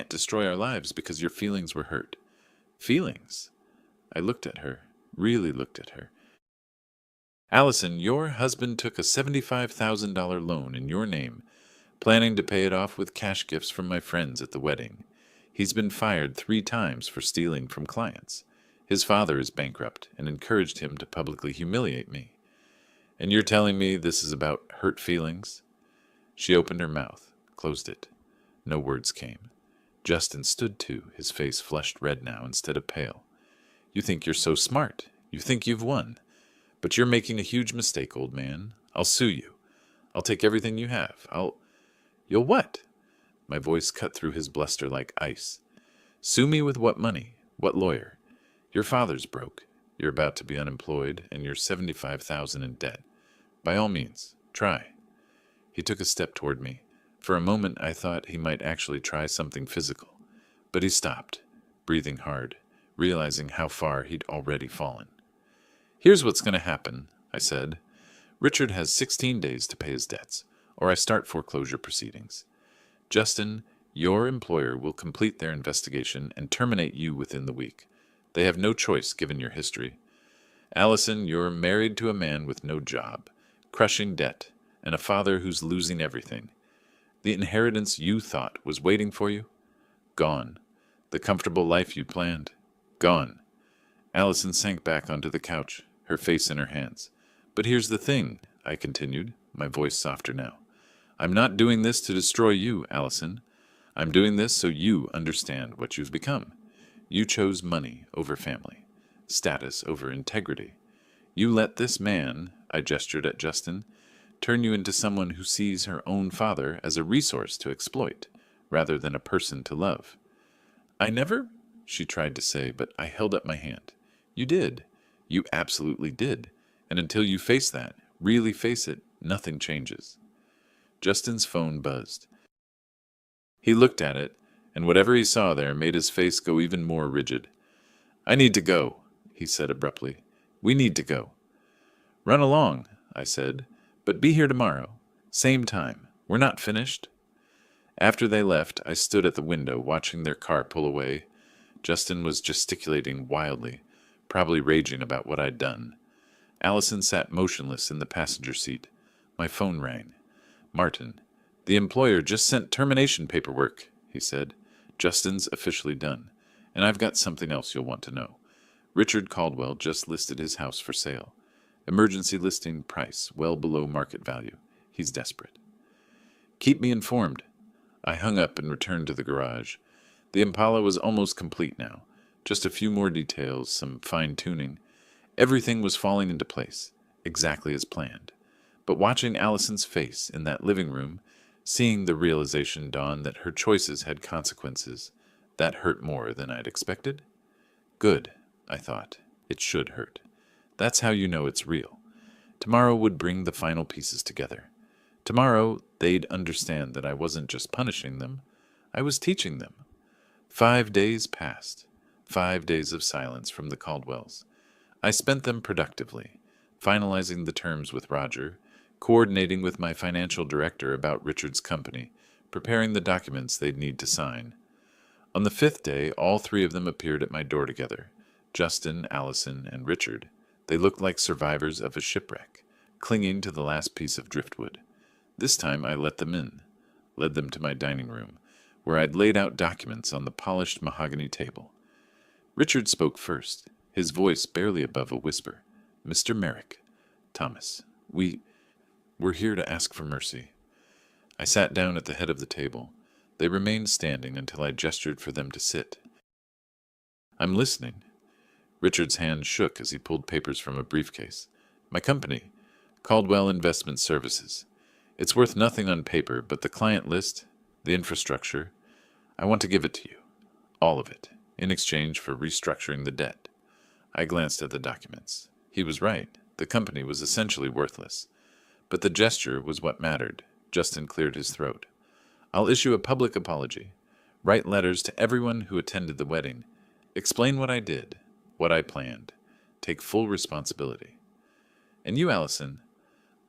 destroy our lives because your feelings were hurt. Feelings? I looked at her, really looked at her. Allison, your husband took a $75,000 loan in your name, planning to pay it off with cash gifts from my friends at the wedding. He's been fired 3 times for stealing from clients. His father is bankrupt and encouraged him to publicly humiliate me. And you're telling me this is about hurt feelings? She opened her mouth, closed it. No words came. Justin stood too, his face flushed red now instead of pale. You think you're so smart. You think you've won. But you're making a huge mistake, old man. I'll sue you. I'll take everything you have. You'll what? My voice cut through his bluster like ice. Sue me with what money? What lawyer? Your father's broke. You're about to be unemployed, and you're $75,000 in debt. By all means, try. He took a step toward me. For a moment I thought he might actually try something physical. But he stopped, breathing hard, realizing how far he'd already fallen. Here's what's going to happen, I said. Richard has 16 days to pay his debts, or I start foreclosure proceedings. Justin, your employer will complete their investigation and terminate you within the week. They have no choice given your history. Allison, you're married to a man with no job, crushing debt, and a father who's losing everything. The inheritance you thought was waiting for you? Gone. The comfortable life you planned? Gone. Allison sank back onto the couch, her face in her hands. But here's the thing, I continued, my voice softer now. I'm not doing this to destroy you, Allison. I'm doing this so you understand what you've become. You chose money over family, status over integrity. You let this man, I gestured at Justin, turn you into someone who sees her own father as a resource to exploit, rather than a person to love. I never, she tried to say, but I held up my hand. You did. You absolutely did. And until you face that, really face it, nothing changes. Justin's phone buzzed. He looked at it, and whatever he saw there made his face go even more rigid. I need to go, he said abruptly. We need to go. Run along, I said, but be here tomorrow. Same time. We're not finished. After they left, I stood at the window watching their car pull away. Justin was gesticulating wildly, probably raging about what I'd done. Allison sat motionless in the passenger seat. My phone rang. Martin, the employer just sent termination paperwork, he said. Justin's officially done, and I've got something else you'll want to know. Richard Caldwell just listed his house for sale. Emergency listing price well below market value. He's desperate. Keep me informed. I hung up and returned to the garage. The Impala was almost complete now. Just a few more details, some fine-tuning. Everything was falling into place, exactly as planned. But watching Allison's face in that living room, seeing the realization dawn that her choices had consequences, that hurt more than I'd expected. Good, I thought. It should hurt. That's how you know it's real. Tomorrow would bring the final pieces together. Tomorrow, they'd understand that I wasn't just punishing them. I was teaching them. 5 days passed. 5 days of silence from the Caldwells. I spent them productively, finalizing the terms with Roger, coordinating with my financial director about Richard's company, preparing the documents they'd need to sign. On the 5th day, all 3 of them appeared at my door together. Justin, Allison, and Richard. They looked like survivors of a shipwreck, clinging to the last piece of driftwood. This time I let them in, led them to my dining room, where I'd laid out documents on the polished mahogany table. Richard spoke first, his voice barely above a whisper. Mr. Merrick, Thomas, we're here to ask for mercy. I sat down at the head of the table. They remained standing until I gestured for them to sit. I'm listening. Richard's hand shook as he pulled papers from a briefcase. My company, Caldwell Investment Services. It's worth nothing on paper, but the client list, the infrastructure, I want to give it to you. All of it. in exchange for restructuring the debt. I glanced at the documents. He was right. The company was essentially worthless. But the gesture was what mattered. Justin cleared his throat. I'll issue a public apology. Write letters to everyone who attended the wedding. Explain what I did, what I planned. Take full responsibility. And you, Allison?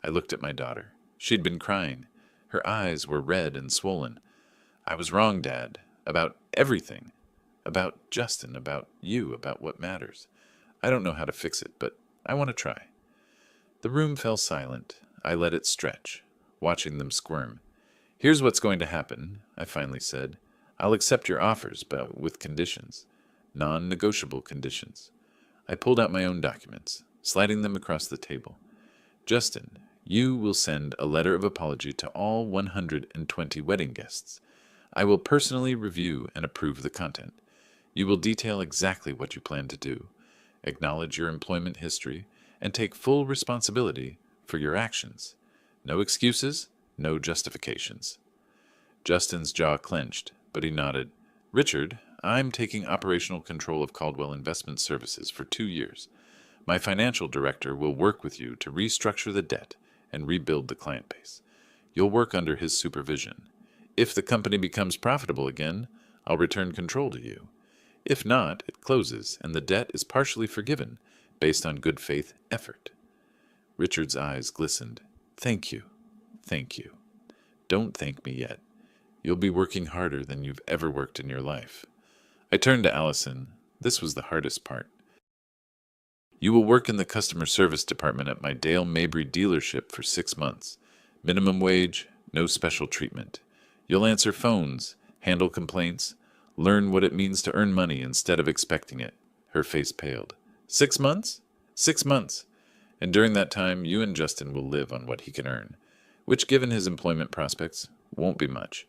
I looked at my daughter. She'd been crying. Her eyes were red and swollen. I was wrong, Dad. About everything. About Justin, about you, about what matters. I don't know how to fix it, but I want to try. The room fell silent. I let it stretch, watching them squirm. Here's what's going to happen, I finally said. I'll accept your offers, but with conditions. Non-negotiable conditions. I pulled out my own documents, sliding them across the table. Justin, you will send a letter of apology to all 120 wedding guests. I will personally review and approve the content. You will detail exactly what you plan to do, acknowledge your employment history, and take full responsibility for your actions. No excuses, no justifications. Justin's jaw clenched, but he nodded. Richard, I'm taking operational control of Caldwell Investment Services for 2 years. My financial director will work with you to restructure the debt and rebuild the client base. You'll work under his supervision. If the company becomes profitable again, I'll return control to you. If not, it closes and the debt is partially forgiven based on good faith effort. Richard's eyes glistened. Thank you. Thank you. Don't thank me yet. You'll be working harder than you've ever worked in your life. I turned to Allison. This was the hardest part. You will work in the customer service department at my Dale Mabry dealership for 6 months. Minimum wage, no special treatment. You'll answer phones, handle complaints, learn what it means to earn money instead of expecting it. Her face paled. 6 months? 6 months. And during that time, you and Justin will live on what he can earn, which, given his employment prospects, won't be much.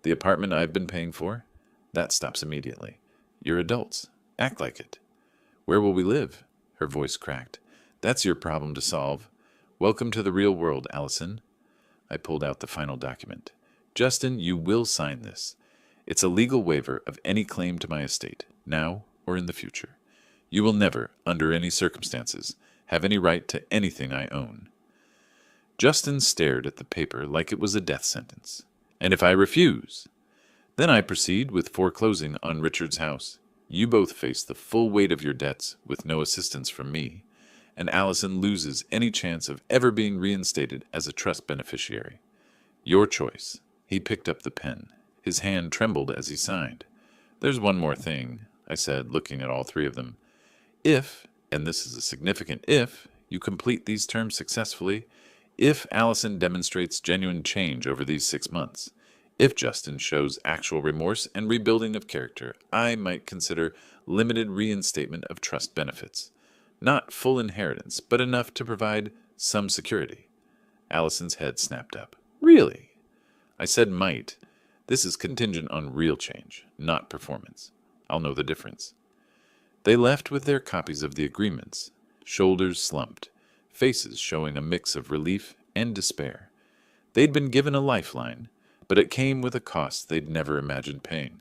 The apartment I've been paying for? That stops immediately. You're adults. Act like it. Where will we live? Her voice cracked. That's your problem to solve. Welcome to the real world, Allison. I pulled out the final document. Justin, you will sign this. It's a legal waiver of any claim to my estate, now or in the future. You will never, under any circumstances, have any right to anything I own. Justin stared at the paper like it was a death sentence. And if I refuse? Then I proceed with foreclosing on Richard's house. You both face the full weight of your debts with no assistance from me, and Allison loses any chance of ever being reinstated as a trust beneficiary. Your choice. He picked up the pen. His hand trembled as he signed. There's one more thing, I said, looking at all three of them. If, and this is a significant if, you complete these terms successfully, if Allison demonstrates genuine change over these 6 months, if Justin shows actual remorse and rebuilding of character, I might consider limited reinstatement of trust benefits. Not full inheritance, but enough to provide some security. Allison's head snapped up. Really? I said might. This is contingent on real change, not performance. I'll know the difference. They left with their copies of the agreements, shoulders slumped, faces showing a mix of relief and despair. They'd been given a lifeline, but it came with a cost they'd never imagined paying.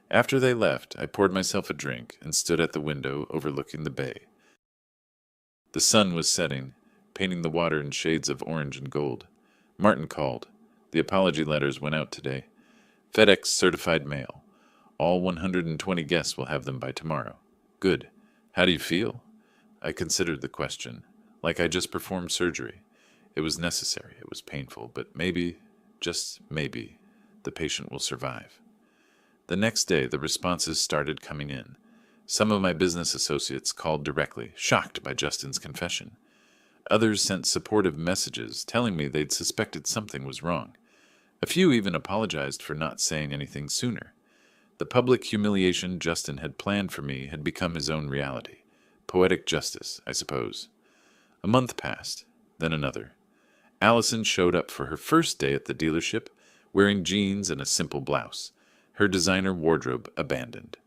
After they left, I poured myself a drink and stood at the window overlooking the bay. The sun was setting, painting the water in shades of orange and gold. Martin called. The apology letters went out today. FedEx certified mail. All 120 guests will have them by tomorrow. Good. How do you feel? I considered the question, like I just performed surgery. It was necessary, it was painful, but maybe, just maybe, the patient will survive. The next day, the responses started coming in. Some of my business associates called directly, shocked by Justin's confession. Others sent supportive messages telling me they'd suspected something was wrong. A few even apologized for not saying anything sooner. The public humiliation Justin had planned for me had become his own reality. Poetic justice, I suppose. A month passed, then another. Allison showed up for her first day at the dealership, wearing jeans and a simple blouse, her designer wardrobe abandoned.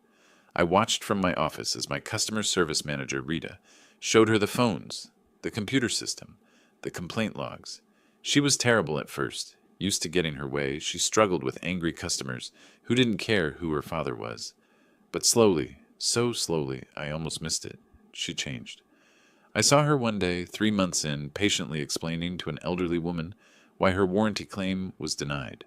I watched from my office as my customer service manager, Rita, showed her the phones, the computer system, the complaint logs. She was terrible at first. Used to getting her way, she struggled with angry customers who didn't care who her father was. But slowly, so slowly, I almost missed it. She changed. I saw her one day, 3 months in, patiently explaining to an elderly woman why her warranty claim was denied,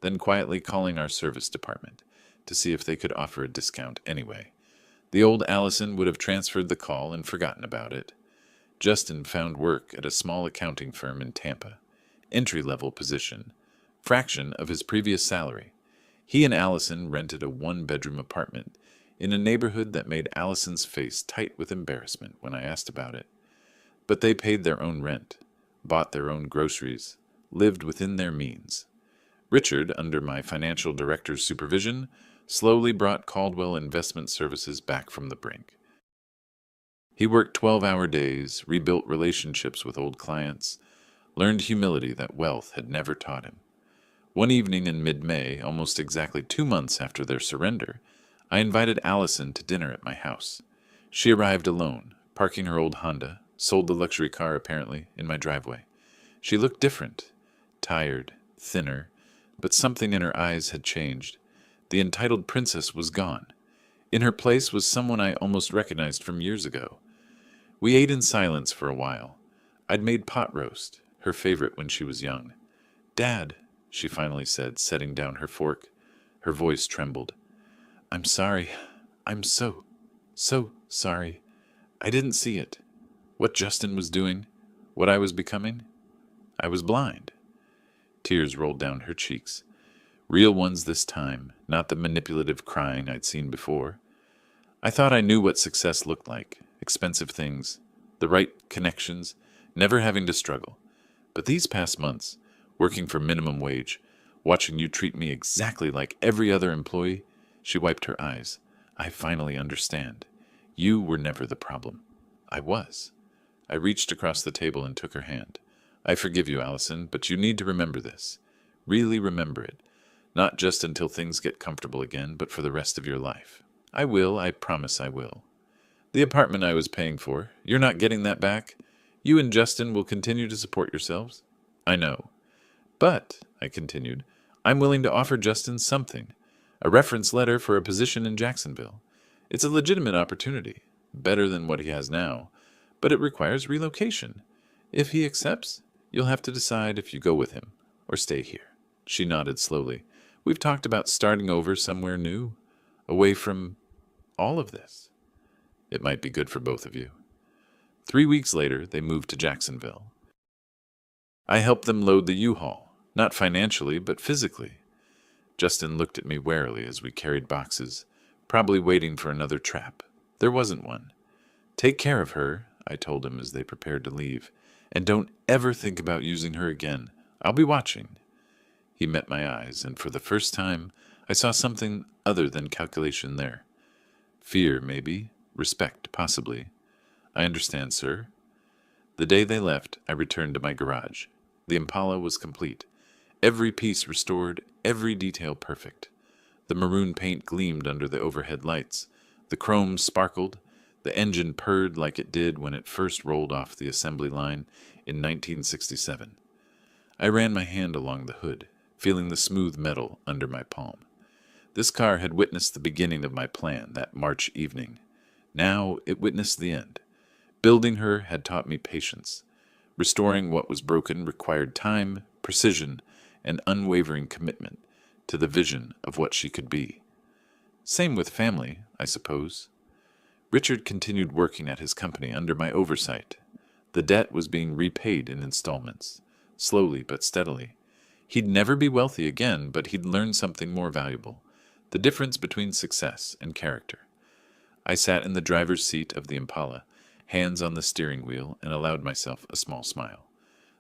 then quietly calling our service department to see if they could offer a discount anyway. The old Allison would have transferred the call and forgotten about it. Justin found work at a small accounting firm in Tampa, entry-level position, fraction of his previous salary. He and Allison rented a one-bedroom apartment in a neighborhood that made Allison's face tight with embarrassment when I asked about it. But they paid their own rent, bought their own groceries, lived within their means. Richard, under my financial director's supervision, slowly brought Caldwell Investment Services back from the brink. He worked 12-hour days, rebuilt relationships with old clients, learned humility that wealth had never taught him. One evening in mid-May, almost exactly 2 months after their surrender, I invited Allison to dinner at my house. She arrived alone, parking her old Honda, sold the luxury car apparently, in my driveway. She looked different, tired, thinner, but something in her eyes had changed. The entitled princess was gone. In her place was someone I almost recognized from years ago. We ate in silence for a while. I'd made pot roast, her favorite when she was young. "Dad," she finally said, setting down her fork. Her voice trembled. "I'm sorry. I'm so sorry. I didn't see it. What Justin was doing, what I was becoming. I was blind." Tears rolled down her cheeks. Real ones this time, not the manipulative crying I'd seen before. I thought I knew what success looked like. Expensive things, the right connections, never having to struggle. But these past months, working for minimum wage, watching you treat me exactly like every other employee, she wiped her eyes. I finally understand. You were never the problem. I was. I reached across the table and took her hand. I forgive you, Allison, but you need to remember this. Really remember it. Not just until things get comfortable again, but for the rest of your life. I will, I promise I will. The apartment I was paying for, you're not getting that back. You and Justin will continue to support yourselves. I know. But, I continued, I'm willing to offer Justin something. A reference letter for a position in Jacksonville. It's a legitimate opportunity. Better than what he has now. But it requires relocation. If he accepts, you'll have to decide if you go with him or stay here. She nodded slowly. We've talked about starting over somewhere new, away from all of this. It might be good for both of you. 3 weeks later, they moved to Jacksonville. I helped them load the U-Haul, not financially, but physically. Justin looked at me warily as we carried boxes, probably waiting for another trap. There wasn't one. Take care of her, I told him as they prepared to leave, and don't ever think about using her again. I'll be watching. He met my eyes, and for the first time, I saw something other than calculation there. Fear, maybe. Respect, possibly. I understand, sir. The day they left, I returned to my garage. The Impala was complete. Every piece restored, every detail perfect. The maroon paint gleamed under the overhead lights. The chrome sparkled. The engine purred like it did when it first rolled off the assembly line in 1967. I ran my hand along the hood, feeling the smooth metal under my palm. This car had witnessed the beginning of my plan that March evening. Now it witnessed the end. Building her had taught me patience. Restoring what was broken required time, precision, and unwavering commitment to the vision of what she could be. Same with family, I suppose. Richard continued working at his company under my oversight. The debt was being repaid in installments, slowly but steadily. He'd never be wealthy again, but he'd learn something more valuable, the difference between success and character. I sat in the driver's seat of the Impala, hands on the steering wheel, and allowed myself a small smile.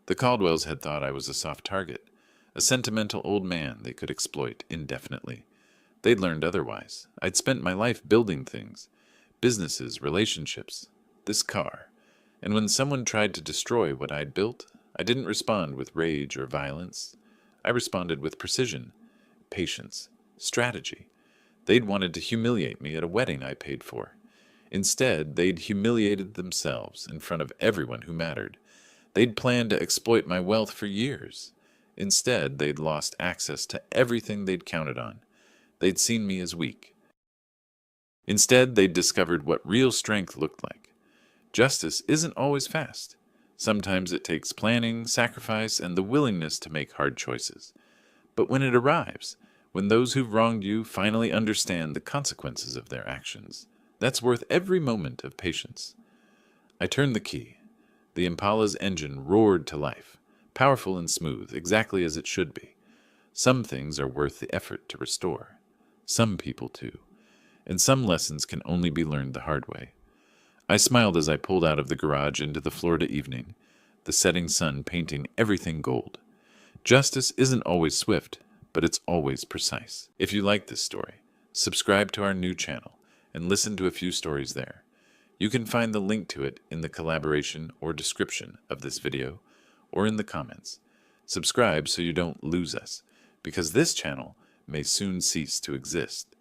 The Caldwells had thought I was a soft target, a sentimental old man they could exploit indefinitely. They'd learned otherwise. I'd spent my life building things, businesses, relationships, this car. And when someone tried to destroy what I'd built, I didn't respond with rage or violence. I responded with precision, patience, strategy. They'd wanted to humiliate me at a wedding I paid for. Instead, they'd humiliated themselves in front of everyone who mattered. They'd planned to exploit my wealth for years. Instead, they'd lost access to everything they'd counted on. They'd seen me as weak, Instead, they discovered what real strength looked like. Justice isn't always fast. Sometimes it takes planning, sacrifice, and the willingness to make hard choices. But when it arrives, when those who've wronged you finally understand the consequences of their actions, that's worth every moment of patience. I turned the key. The Impala's engine roared to life, powerful and smooth, exactly as it should be. Some things are worth the effort to restore. Some people too. And some lessons can only be learned the hard way. I smiled as I pulled out of the garage into the Florida evening, the setting sun painting everything gold. Justice isn't always swift, but it's always precise. If you like this story, subscribe to our new channel and listen to a few stories there. You can find the link to it in the collaboration or description of this video or in the comments. Subscribe so you don't lose us, because this channel may soon cease to exist.